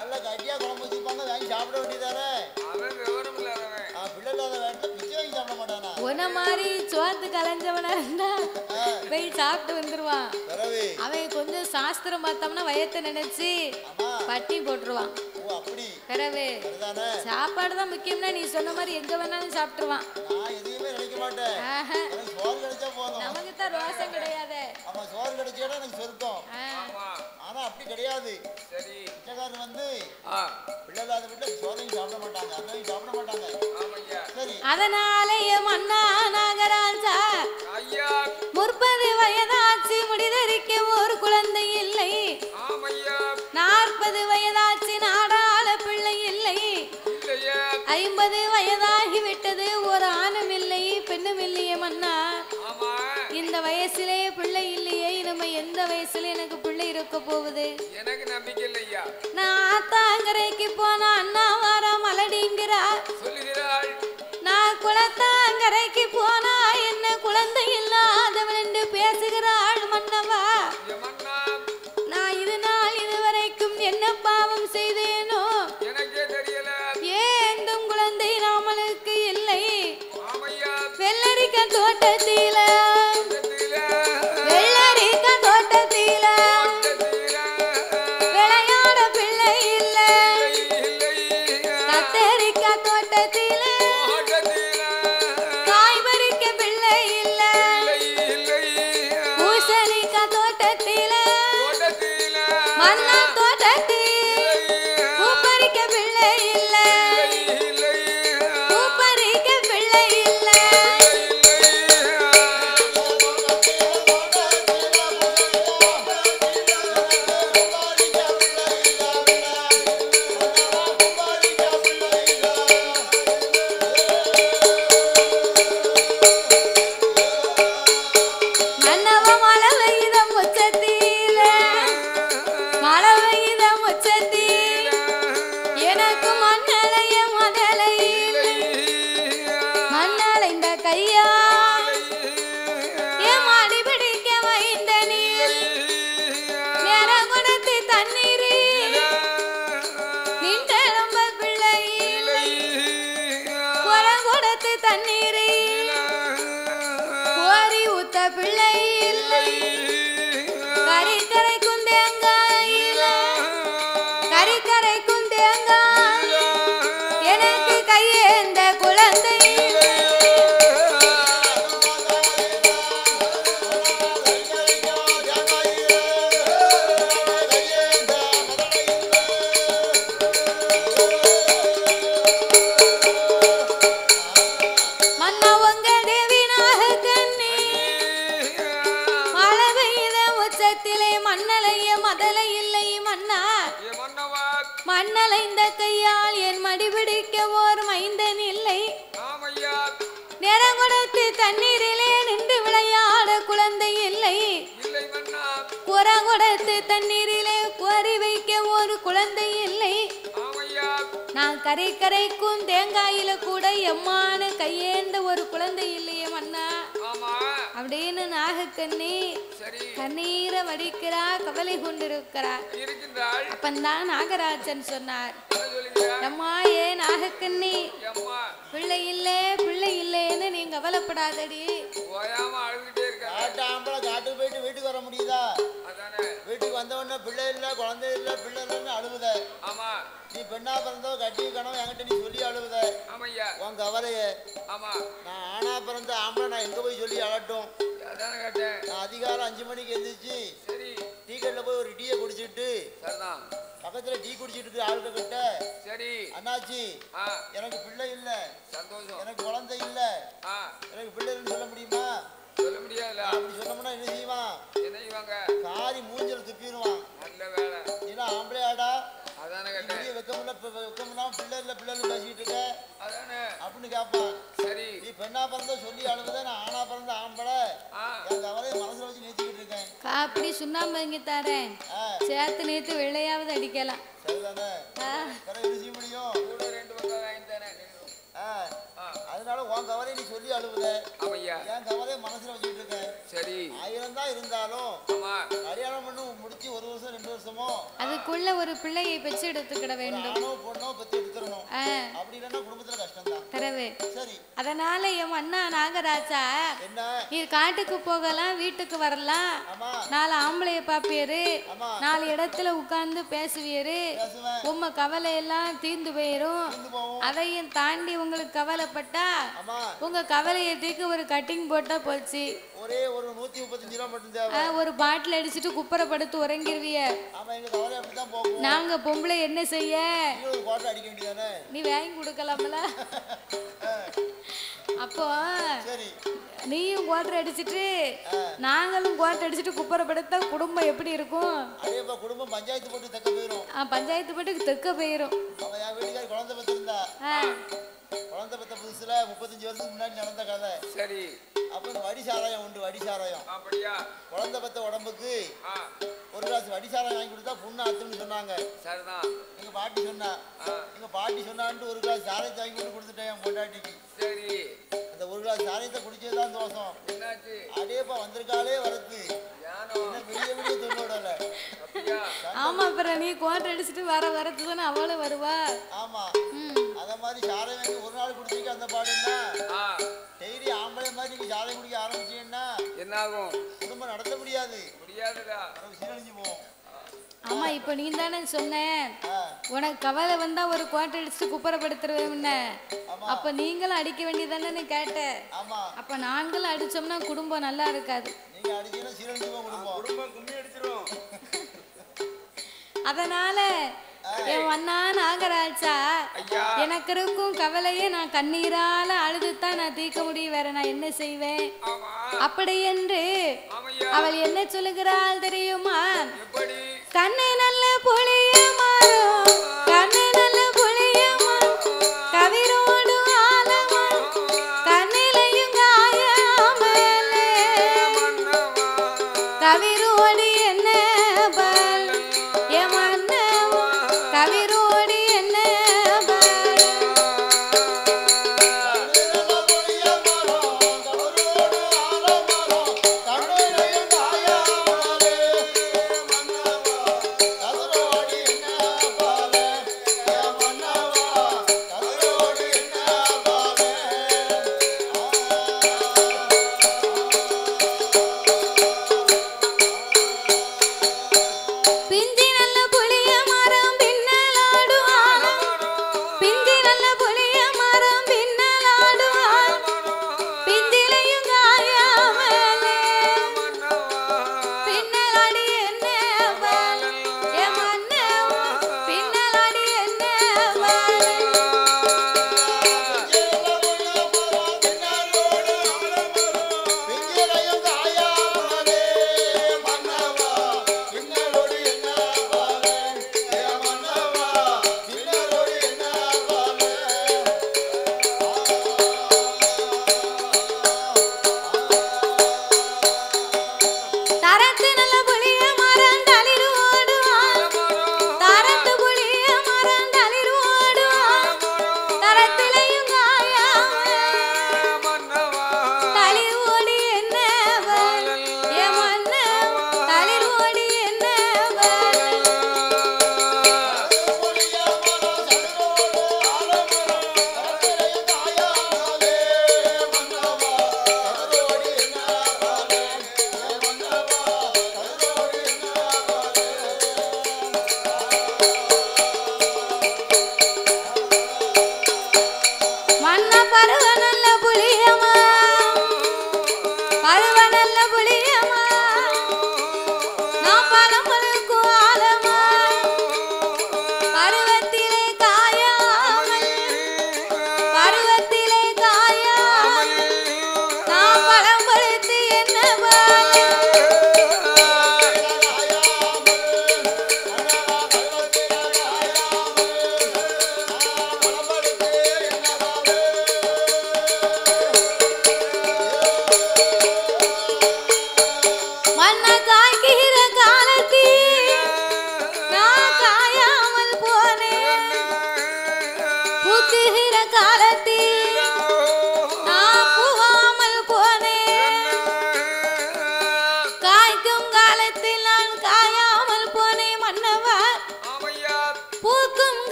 நல்ல கட்டியா குழம்பு வச்சிருப்பாங்க, வாங்கி சாப்பிட வேண்டியதானே? பிள்ளை இல்லாத வீட்டுல பிச்சை வாங்கி சாப்பிட மாட்டானா? உன மாதிரி சோத்து கலைஞ்சவனா இருந்தா போய் சாப்பிட்டு வந்துருவான். அவன் கொஞ்சம் சாஸ்திரம் பார்த்தோம்னா வயத்தை நினைச்சு பட்டி போட்டுருவான். பிறவே சாப்பாடு தான் முக்கியம்னா நீ சொன்ன மாதிரி எங்க வேணாலும் சாப்பிட்டுருவான். நான் எதையுமே நினைக்க மாட்டேன். சோறு கிடைச்சா போதும். நமக்கு தான் ரோசம் கிடையாது. ஆமா, சோறு கிடைச்சா எனக்கு சொர்க்கம். ஆனா அப்படி கிடையாது. சரி, பிச்சைக்காரன் வந்து பிள்ளை இல்லாத வீட்டுல சோறையும் சாப்பிட மாட்டாங்க, அன்னையும் சாப்பிட மாட்டாங்க. சரி, அதனாலேயே மன்னா நாகராஜா 30 வயதாச்சு முடிதறிக்க ஒரு குழந்தை இல்லை. 40 வயதாச்சு நாடாள பிள்ளை இல்லை. 50 வயதாகி விட்டது ஒரு ஆணும் இல்லை பெண்ணும் இல்லையே மன்னா. இந்த வயசுலே பிள்ளை இல்லையே, நம்ம எந்த வயசுல எனக்கு பிள்ளை இருக்க போகுது? எனக்கு நம்பிக்கை இல்லையா. நான் ஆத்தாங்கரைக்கு போனா அண்ணா வாரா மலடிங்கிறா சொல்லுகிறாள். நான் குளத்தாங்கரைக்கு போனா என்ன குழந்தை இல்லாதவன் என்று பேசுகிறாள் மன்னவா. நான் இது நாள் இதுவரைக்கும் என்ன பாவம் செய்தேனோ எனக்கே தெரியல. ஏண்டும் குழந்தை நாமளுக்கு இல்லை. வெள்ளரிக்க தோட்டத்தில வெள்ளரிக்க தோட்டத்தில விளையாட பிள்ளை இல்லை. கத்தரிக்க தோட்டத்தில காய் பறிக்க பிள்ளை இல்லை. பூசணிக்க தோட்டத்தில மன்னா தோட்டத்தில் பூ பறிக்க பிள்ளை இல்லை. பூ பறிக்க பிள்ளை இல்லை. மன்னவ மழை பெய்த முச்சத்தில மழை பெய்த முச்சத்தில எனக்கு மண்ணலைய மதலையில் மண்ணலைந்த கையா ஏமாடி பிடிக்க வைந்த நீர் நிறகுணத்து தண்ணீரில் நின்றம்ப பிள்ளையில் குறகுடத்து தண்ணீரில் கோரி ஊத்த பிள்ளையில் கரிக்கரைக்கும் தேங்காயில் கரிக்கரைக்கும் தேங்காய் எனக்கு கையேந்த குழந்தை மன்னா உங்க தேவினாக கண்ணி மழை பெய்த உச்சத்திலே மண்ணலைய மதலை இல்லை மன்னா. மண்ணலைந்த கையால் என் மடிபிடிக்க ஓர் மைந்தன் இல்லை. நிறகுடத்து தண்ணீரிலே நின்று விளையாட குழந்தை இல்லை. குறகுடத்து தண்ணீரிலே குறி வைக்க ஒரு குழந்தை இல்லை. நான் கரை கரைக்கும் தேங்காயில கூட எம்மான கையேந்த ஒரு குழந்தை இல்லையே மன்னா அப்படின்னு நாகக்கண்ணி கண்ணீரை வடிக்கிறா, கவலை கொண்டிருக்கிறா. அப்பந்தான் நாகராஜன் சொன்னார், அம்மா ஏ நாகக்கண்ணி பிள்ளை இல்லை பிள்ளை இல்லைன்னு நீங்க கவலைப்படாதடி. காட்டுக்கு போயிட்டு வீட்டுக்கு வர முடியுதா? வீட்டுக்கு வந்த உடனே பிள்ளை இல்லை குழந்தை இல்லை பிள்ளை இல்லைன்னு அழுவுத. நீ பெண்ணா பிறந்தோ கட்டி கணவன் என்கிட்ட நீ சொல்லி அழுவுத. உன் கவலைய நான் ஆனா பிறந்த ஆம்பளை நான் எங்க போய் சொல்லி அழட்டும்? நான் அதிகாரம் 5 மணிக்கு எந்திரிச்சு டீ கடையில போய் ஒரு டீயை குடிச்சிட்டு பக்கத்துல டீ குடிச்சிட்டு இருக்கு ஆளுக கிட்ட, அண்ணாச்சி எனக்கு பிள்ளை இல்ல, எனக்கு குழந்தை இல்ல, எனக்கு பிள்ளை இல்லைன்னு சொல்ல முடியுமா? சொல்ல முடியாது. அப்படி சொன்னோம்னா என்ன செய்வான்? என்ன செய்வாங்க? காரி மூஞ்சல துப்பிடுவான். நல்ல வேலை. நீனா ஆம்பளையாடா? அதானே கேட்டேன். வெக்கமில்ல பிள்ளை இல்ல பிள்ளைன்னு பேசிட்டு இருக்க அதானே அப்படின்னு கேட்பான். சரி, நீ பெண்ணா பிறந்த சொல்லி அழுவத, நான் ஆனா பிறந்த ஆம்பளை என் கவலையை மனசுல வச்சு நேச்சிக்கிட்டு இருக்கேன். காப்பி சுண்ணாம்பு வாங்கி தரேன், சேர்த்து நேத்து வெள்ளையாவது அடிக்கலாம். சரிதானே? செய்ய முடியும். கூட 2 பக்கம் வாங்கி தரேன். அதனால உன் கவலையை நீ சொல்லி அழுவுத, என் கவலையை மனசுல வச்சுக்கிட்டு இருக்கேன். சரி, 1000 தான் இருந்தாலும் கல்யாணம் பண்ணி முடிச்சு 1 வருஷம் 2 வருஷமோ அதுக்குள்ள ஒரு பிள்ளையை பெற்று எடுத்துக்கிட வேண்டும். ஆணோ பொண்ணோ பெற்று எடுத்துடணும். தரணும். அப்படி இல்லன்னா குடும்பத்துல கஷ்டம் தான். தரவே. சரி. அதனால என் அண்ணா நாகராஜா என்ன நீ காட்டுக்கு போகலாம் வீட்டுக்கு வரலாம். 4 ஆம்பளைய பாப்பியரு 4 இடத்துல உட்கார்ந்து பேசுவீரு. உம்ம கவலை எல்லாம் தீர்ந்து போயிரும். அதையும் தாண்டி உங்களுக்கு கவலைப்பட்டா உங்க கவலையை தீர்க்க ஒரு கட்டிங் போட்டா போச்சு. ஒரே ஒரு 135 ரூபாய் மட்டும் தேவை. ஒரு பாட்டில் அடிச்சிட்டு குப்பரை படுத்து உறங்கிருவிய. நாங்க பொம்பளை என்ன செய்ய? நீ வாங்கி கொடுக்கலாம்ல. அப்போ நீயும் கோட்டை அடிச்சிட்டு நாங்களும் கோட்டை அடிச்சிட்டு குப்பரை படுத்தா குடும்பம் எப்படி இருக்கும்? குடும்பம் பஞ்சாயத்து போட்டு தெக்க போயிரும். பஞ்சாயத்து போட்டு தெக்க போயிரும். குழந்தை பெற்றிருந்தா குழந்தை பெற்ற புதுசுல 35 வருஷத்துக்கு முன்னாடி நடந்த கதை. சரி. அப்ப வடிசாராயம் உண்டு. வடிசாராயம் குழந்தை பெற்ற உடம்புக்கு ஒரு கிளாஸ் வடிசாராயம் வாங்கி கொடுத்தா புண்ணு ஆத்துன்னு சொன்னாங்க. சரிதான். எங்க பாட்டி சொன்னா எங்க பாட்டி சொன்னான்ட்டு ஒரு கிளாஸ் சாராயத்தை வாங்கி கொண்டு கொடுத்துட்டேன் என் பொண்டாட்டிக்கு. சரி. அந்த ஒரு கிளாஸ் சாராயத்தை குடிச்சதுதான் தோஷம். என்னாச்சு? அடேப்பா வந்திருக்காளே வரது வெளியே வெளியே துண்ணோடல. ஆமா அப்புறம் நீ கோட்டை அடிச்சுட்டு வரது தானே அவளும் வருவா. ஆமா. அத மாதிரி சாராயம் வாங்கி ஒரு நாள் குடிச்சிக்க அந்த பாடுன்னா டெய்லி ஆம்பளை மாதிரி நீங்க சாராயம் குடிக்க ஆரம்பிச்சீங்கன்னா என்ன ஆகும்? குடும்பம் நடத்த முடியாது. முடியாதுடா. சீரழிஞ்சு போகும். ஆமா இப்ப நீ தானே சொன்ன உனக்கு கவலை வந்தா ஒரு கோட்டை அடிச்சுட்டு குப்பரப்படுத்துருவேன்னு. அப்ப நீங்களும் அடிக்க வேண்டியதானே கேட்ட. அப்ப நாங்களும் அடிச்சோம்னா குடும்பம் நல்லா இருக்காது. நீங்க அடிச்சீங்கன்னா சீரழிஞ்சு போகும் குடும்பம். குடும்பம் கும்மி அடிச்சிரும். அதனால என் அண்ணா நாகராஜா எனக்கு இருக்கும் கவலையே நான் கண்ணீரால அழுதுதான் நான் தீர்க்க முடியும். வேற நான் என்ன செய்வேன்? அப்படி என்று அவள் என்ன சொல்லுகிறாள் தெரியுமா? கண்ணை நல்ல புளிய மாறும் கண்ணை நல்ல புளிய மாறும் கவிரோடு ஆலமா கண்ணிலையும் காயாமலே கவிரோடு என்ன பால் என் மன்னவா கவிரோடு என்ன பால் கவிரோடு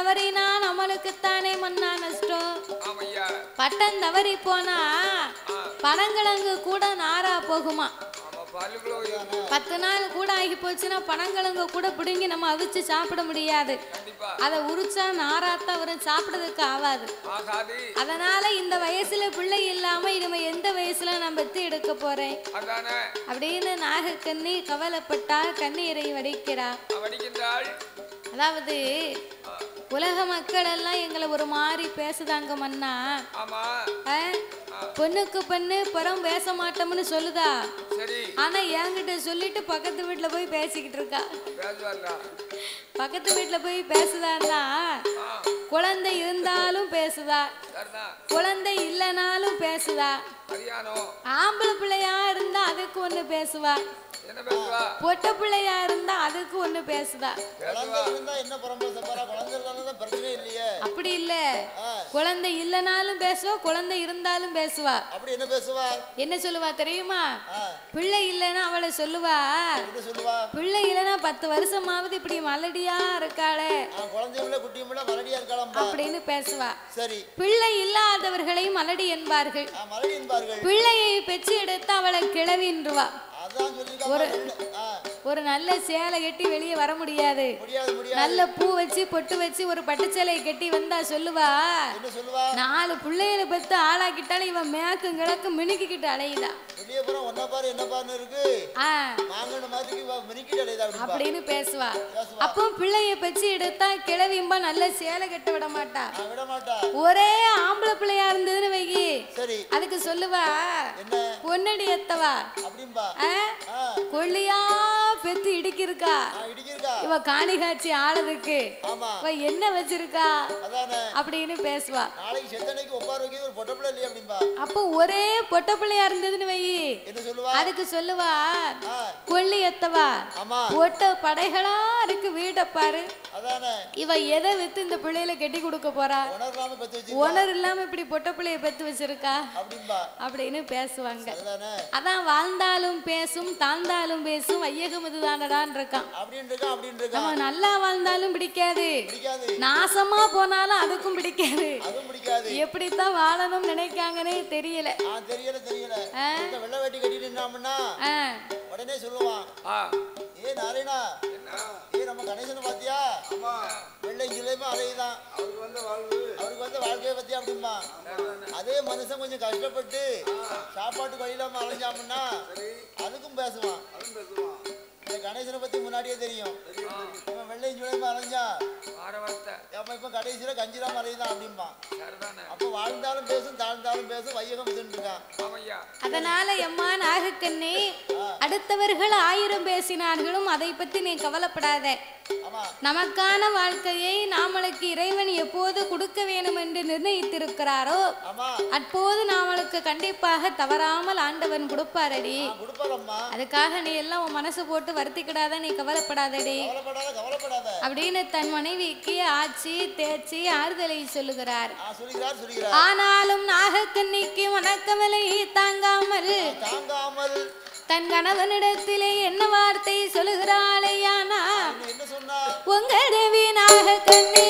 தவறினா நம்மளுக்குத்தானே மண்ணா நஷ்டம். பட்டம் தவறி போனா பனங்கிழங்கு கூட நாரா போகுமா. 10 நாள் கூட ஆகி போச்சுன்னா பனங்கிழங்கு கூட பிடுங்கி நம்ம அவிச்சு சாப்பிட முடியாது. அதை உரிச்சா நாராத்தான் வரும், சாப்பிடுறதுக்கு ஆகாது. அதனால இந்த வயசுல பிள்ளை இல்லாம இனிமே எந்த வயசுல நான் பெத்து எடுக்க போறேன் அப்படின்னு நாகக்கண்ணி கவலைப்பட்டா கண்ணீரை வடிக்கிறார். அதாவது உலக மக்கள் எல்லாம் எங்களை ஒரு மாதிரி பேசுதாங்க மன்னா. பொண்ணுக்கு பொண்ணு புறம் பேச மாட்டோம்னு சொல்லுதா. ஆனா என்கிட்ட சொல்லிட்டு பக்கத்து வீட்டுல போய் பேசிக்கிட்டு இருக்கா. பக்கத்து வீட்டுல போய் பேசுதான்னா குழந்தை இருந்தாலும் பேசுதா, குழந்தை இல்லைனாலும் பேசுதா. ஆம்பளை பிள்ளையா இருந்தா அதுக்கு ஒண்ணு பேசுவா, பொட்ட பிள்ளையா இருந்தா அதுக்கு ஒண்ணு பேசுதா. அப்படி இல்ல, குழந்தை இல்லனாலும் பேசுவா, குழந்தை இருந்தாலும் பேசுவா. என்ன சொல்லுவா தெரியுமா? பிள்ளை இல்லைன்னா அவளை சொல்லுவா, பிள்ளை இல்லைன்னா 10 வருஷமாவது இப்படி மலடியா இருக்காளே அப்படின்னு பேசுவா. பிள்ளை இல்லாதவர்களை மலடி என்பார்கள். பிள்ளையை பெற்று எடுத்து அவளை கிளவின்றுவா. ஒரு நல்ல சேலை கட்டி வெளியே வர முடியாது, நல்ல பூ வச்சு பொட்டு வச்சு ஒரு பட்டு சேலை கட்டி வந்தா சொல்லுவா, 4 பிள்ளைகளை பெற்று ஆளாக்கிட்டாலும் இவன் மேக்கும் கிழக்கு மினுக்கிட்டு அலையுதா அப்படின்னு பேசுவா. அப்போ பிள்ளைய பெற்று எடுத்தா கிளவிம்பா நல்ல சேலை கட்ட விட மாட்டா. ஒரே ஆம்பளை பிள்ளையா இருந்ததுன்னு வைகி அதுக்கு சொல்லுவா, பொன்னடி எத்தவா கொள்ளியா பெத்து இடிக்கிருக்கா, இவ காணி காட்சி ஆளதுக்கு இவ என்ன வச்சிருக்கா அப்படின்னு பேசுவா. அப்போ ஒரே பொட்ட பிள்ளையா இருந்ததுன்னு வை அதுக்கு சொல்லுவா, கொள்ளி எத்தவா பொட்ட படைகளா இருக்கு வீட்டை பாரு, இவ எதை வித்து இந்த பிள்ளையில கெட்டி கொடுக்க போறா, உணர் இல்லாம இப்படி பொட்ட பிள்ளைய பெத்து வச்சிருக்கா அப்படின்னு பேசுவாங்க. அதான் வாழ்ந்தாலும் பேசும் தாழ்ந்தாலும் பேசும் வையகம் இதுதானடான் இருக்கான். நம்ம நல்லா வாழ்ந்தாலும் பிடிக்காது, நாசமா போனாலும் அதுக்கும் பிடிக்காது. எப்படித்தான் வாழணும் நினைக்காங்கன்னே தெரியல. உடனே சொல்லுவான், ஏ நாராயணா, ஏ நம்ம கணேசன் பாத்தியா, வெள்ளை கிளையுமே அலையுதான், அவருக்கு வந்து வாழ்க்கையை பத்தியா அப்படிமா. அதே மனுஷன் கொஞ்சம் கஷ்டப்பட்டு சாப்பாட்டுக்கு வழியிலாம அலைஞ்சாமுன்னா அதுக்கும் பேசுவான். கணேசனை பத்தி முன்னாடியே தெரியும், வெள்ளையும் சுளையுமா அலைஞ்சா இப்ப கடைசியில கஞ்சிராம அலையுதான் அப்படிம்பான். அப்ப வாழ்ந்தாலும் பேசும் தாழ்ந்தாலும் பேசும் வையகம் இருக்கான். அதனால எம்மா நாகக்கண்ணே, அடுத்தவர்கள் 1000 பேசினார்களும் அதை பத்தி நீ கவலைப்படாத. நமக்கான வாழ்க்கையை நாமளுக்கு இறைவன் எப்போது கொடுக்க வேண்டும் என்று நிர்ணயித்திருக்கிறாரோ அப்போது நாமளுக்கு கண்டிப்பாக தவறாமல் ஆண்டவன் கொடுப்பாரடி. அதுக்காக நீ எல்லாம் உன் மனசு போட்டு வருத்திக்கிடாத, நீ கவலைப்படாதடி அப்படின்னு தன் மனைவிக்கு ஆட்சி தேய்ச்சி ஆறுதலை சொல்லுகிறார். ஆனாலும் நாகக்கண்ணிக்கு வணக்கவிலை தாங்காமல் தன் கணவனிடத்திலே என்ன வார்த்தை சொல்லுகிறாளையானா, உங்க தேவி நாகக்கண்ணி,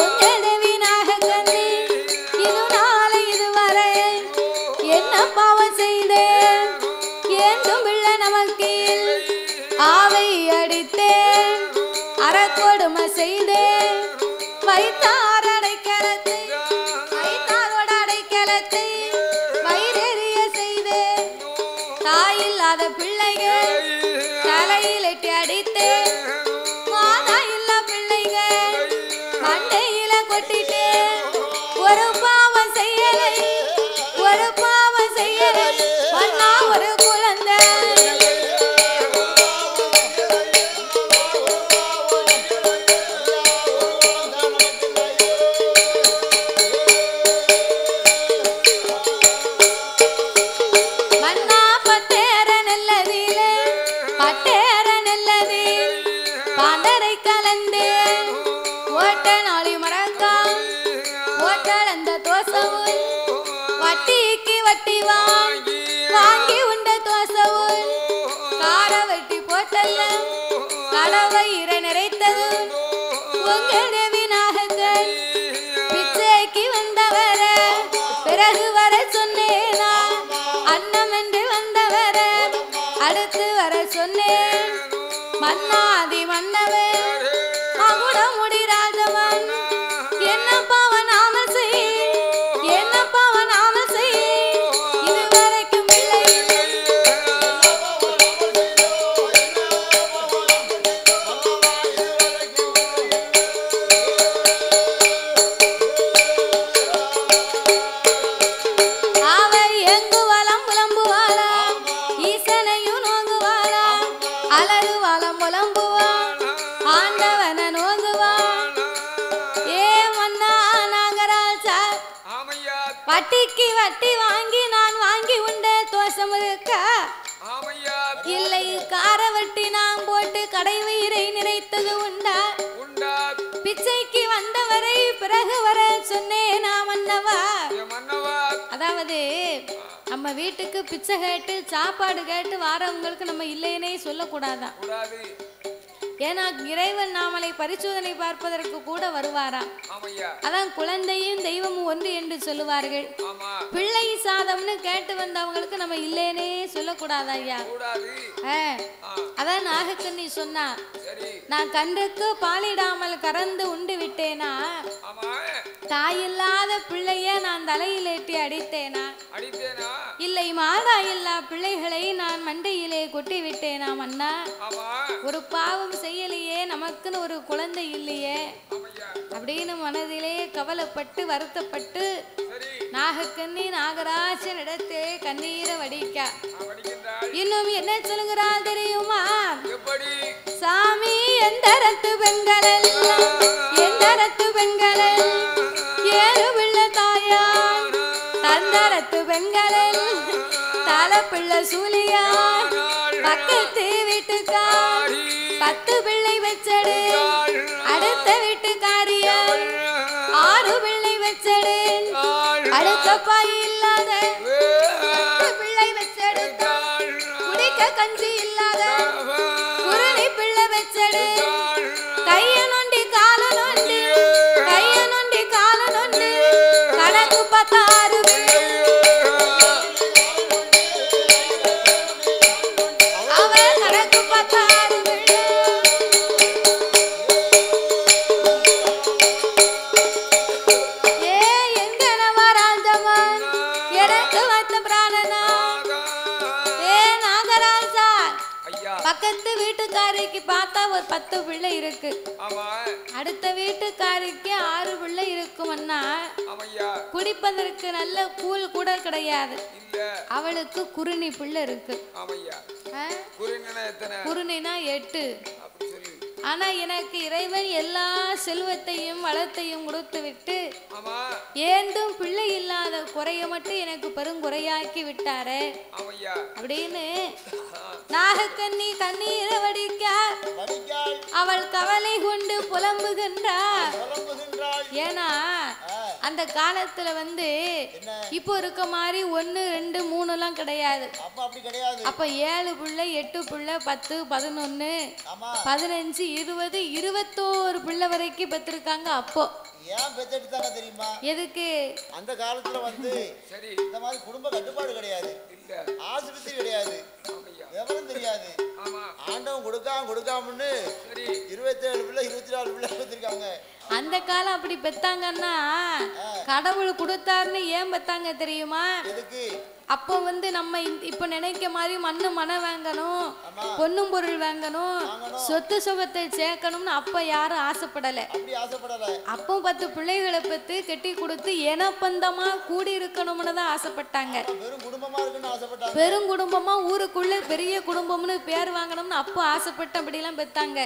உங்க தேவி நாகக்கண்ணி, இது நாளை இதுவரை என்ன பாவம் செய்தேன், ஏந்தும் பிள்ளை நமக்கு ஆவை அடித்தேன், அறக்கொடுமை செய்தேன், வைத்தார் அடைக்கலத்தை வைத்தாரோட அடைக்கலத்தை வயிறெறிய செய்தேன், தாயில்லாத பிள்ளைகள் தலையில் எட்டி அடித்தேன், மாதா இல்ல பிள்ளைகள் மண்டையில கொட்டிட்டேன், ஒரு பாவம் செய்யலை ஒரு பாவம் செய்யலை மண்ணா ஒரு குழந்தை வட்டி வாங்கி உண்ட தோசவும் கார வெட்டி போட்டல்ல கடவை இறை நிறைத்ததும் உங்க தேவினாக அடுத்து வர சொன்னேன் மன்னாதி மன்னவே மகுடமுடி ராஜவன் என்ன பாவனாமல் செய் என்ன பாவனாமல் செய் இதுவரைக்கும் இல்லை அவை எங்கு வலம் புலம்புவாளா ஈசனையும் நோங்குவாளா அலறு வலம் புலம்புவாள் ஆண்டவன நோங்குவாள் ஏ மன்னா நாகராஜா வட்டிக்கு வட்டி வாங்கி நான் வாங்கி உண்டே தோஷம் இருக்க இல்லை கார வட்டி நான் போட்டு கடை வயிறை நிறைத்தது உண்டா பிச்சைக்கு வந்தவரை பிறகு வர சொன்னேன் நான் மன்னவா அதாவது நம்ம வீட்டுக்கு பிச்சை கேட்டு சாப்பாடு கேட்டு வாரவங்களுக்கு நம்ம இல்லைன்னே சொல்லக்கூடாதான் ஏன்னா இறைவன் நாமலை பரிசோதனை பார்ப்பதற்கு கூட வருவாராம் அதான் குழந்தையும் தெய்வமும் ஒன்று என்று சொல்லுவார்கள் பிள்ளை சாதம்னு கேட்டு வந்தவங்களுக்கு நம்ம இல்லைன்னே சொல்லக்கூடாதா ஐயா அதான் நாகக்கண்ணி சொன்னா நான் கன்றுக்கு பாலிடாமல் கறந்து உண்டு விட்டேனா தாயில்லாத பிள்ளைய நான் தலையிலேற்றி அடித்தேனா இல்லை மாதா இல்லா பிள்ளைகளை நான் மண்டையிலே கொட்டி விட்டேனா மன்னா ஒரு பாவம் செய்யலையே நமக்குன்னு ஒரு குழந்தை இல்லையே அப்படின்னு மனதிலே கவலைப்பட்டு வருத்தப்பட்டு நாகக்கண்ணி நாகராஜன் இடத்தே கண்ணீரை வடிக்க இன்னும் என்ன சொல்கிறார் தெரியுமா சாமி எந்த ரத்து பெண்கள் எந்த ரத்து பெண்கள் ஏழு பிள்ளை தாயா தந்தரத்து பெண்கள் தலை பிள்ளை சூலியா பக்கத்து வீட்டுக்கார் 10 பிள்ளை வச்சடு அடுத்த வீட்டுக்காரியா 6 பிள்ளை வச்சடு அடுத்த பாய் இல்லாத பிள்ளை வச்சடு குடிக்க கஞ்சி இல்லாத குருணி பிள்ளை வச்சடு கைய நொண்டி கால நொண்டி கைய நொண்டி கால நொண்டி கணக்கு 16 அவன் கணக்கு 16 பக்கத்து வீட்டுக்காரிக்கு பார்த்தா ஒரு 10 பிள்ளை இருக்கு அடுத்த வீட்டுக்காரிக்கு 6 பிள்ளை இருக்கும் அண்ணா குடிப்பதற்கு நல்ல கூழ் கூட கிடையாது அவளுக்கு குருணி பிள்ளை இருக்கு குருணினா 8 ஆனா எனக்கு இறைவன் எல்லா செல்வத்தையும் வளத்தையும் கொடுத்து விட்டு ஏந்தும் பிள்ளை இல்லாத குறைய மட்டும் எனக்கு பெருங்குறையாக்கி விட்டாரே அப்படின்னு நாகக்கண்ணி கண்ணீரை வடிக்க அவள் கவலை கொண்டு புலம்புகின்றாள் ஏன்னா அந்த காலத்துல இப்போ இருக்க மாதிரி 1 2 3 எல்லாம் கிடையாது அப்ப 7 பிள்ளை 8 பிள்ளை 10 11 15 20 21 பிள்ளை வரைக்கும் பெற்றிருக்காங்க அப்போ ஏன் பெத்தெடுத்தாங்க தெரியுமா எதுக்கு அந்த காலத்துல சரி இந்த மாதிரி குடும்ப கட்டுப்பாடு கிடையாது ஆஸ்பத்திரி கிடையாது விவரம் தெரியாது ஆண்டவன் கொடுக்காமன்னு 27 பிள்ளை 24 பிள்ளை பெற்றிருக்காங்க அந்த காலம் அப்படி பெத்தாங்கன்னா கடவுள் கொடுத்தாருன்னு ஏன் பெத்தாங்க தெரியுமா எதுக்கு அப்போ நம்ம இப்ப நினைக்க மாதிரி மனம் வாங்கணும் பொன்னும் பொருள் வாங்கணும் சொத்து சுகத்தை சேர்க்கணும்னு அப்ப யாரும் ஆசைப்படல அப்போ 10 பிள்ளைகளை பெற்று கெட்டி கொடுத்து எனப்பந்தமா கூடி இருக்கணும்னு தான் ஆசைப்பட்டாங்க பெரும் குடும்பமா ஊருக்குள்ள பெரிய குடும்பம்னு பேர் வாங்கணும்னு அப்போ ஆசைப்பட்டு அப்படி எல்லாம் பெத்தாங்க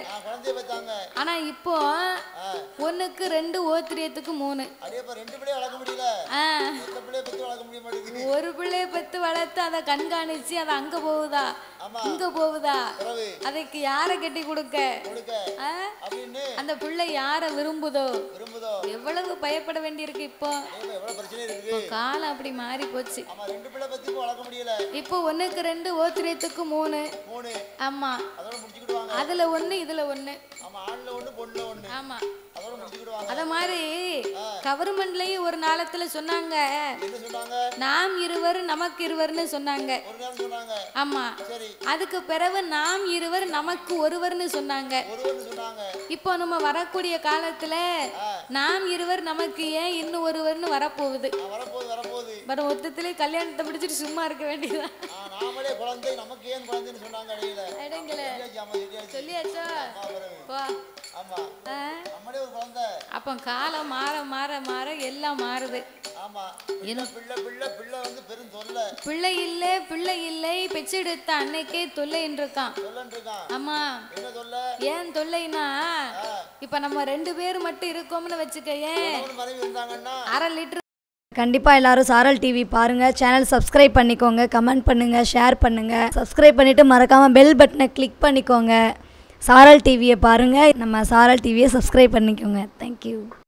ஆனா இப்போ 1க்கு 2 ஓத்திரியத்துக்கு 3 ஒரு பிள்ளை பெத்து வளர்த்து அதை கண்காணிச்சு அதை அங்க போகுதா இங்க போகுதா அதுக்கு யார கட்டி கொடுக்க அந்த பிள்ளை யார விரும்புதோ எவ்வளவு பயப்பட வேண்டியிருக்கு இப்போ காலம் அப்படி மாறி போச்சு இப்போ 1க்கு 2 ஓத்திரியத்துக்கு 3 ஆமா அதுல 1 இதுல 1 ஆமா அத மாதிரி கவர்மெண்ட்லயும் ஒரு நாளத்துல சொன்னாங்க நாம் இருவர் நமக்கு இருவர்னு சொன்னாங்க ஆமா அதுக்கு பிறகு நாம் இருவர் நமக்கு ஒருவர்னு சொன்னாங்க. இப்போ நம்ம வரக்கூடிய காலத்துல நாம் இருவர் நமக்கு ஏன் இன்னும் ஒருவர்னு வரப்போகுது. வர மொத்தத்திலே கல்யாணத்தை பிடிச்சிட்டு சும்மா இருக்க வேண்டியதான். சொல்லியாச்சா? அப்ப காலம் மாற மாற மாற எல்லாம் மாறுது. பிள்ளை இல்லை பிள்ளை இல்லை பெற்றெடுத்த அன்னைக்கே தொல்லைன்னு இருக்கான். ஆமா, ஏன் தொல்லைனா இப்ப நம்ம 2 பேர் மட்டும் இருக்கோம்னு வச்சுக்க, ஏன் 1/2 லிட்டர். கண்டிப்பாக எல்லாரும் சாரல் டிவி பாருங்கள். சேனல் சப்ஸ்கிரைப் பண்ணிக்கோங்க, கமெண்ட் பண்ணுங்கள், ஷேர் பண்ணுங்கள். சப்ஸ்கிரைப் பண்ணிவிட்டு மறக்காமல் பெல் பட்டனை கிளிக் பண்ணிக்கோங்க. சாரல் டிவியை பாருங்கள், நம்ம சாரல் டிவியை சப்ஸ்கிரைப் பண்ணிக்கோங்க. தேங்க்யூ.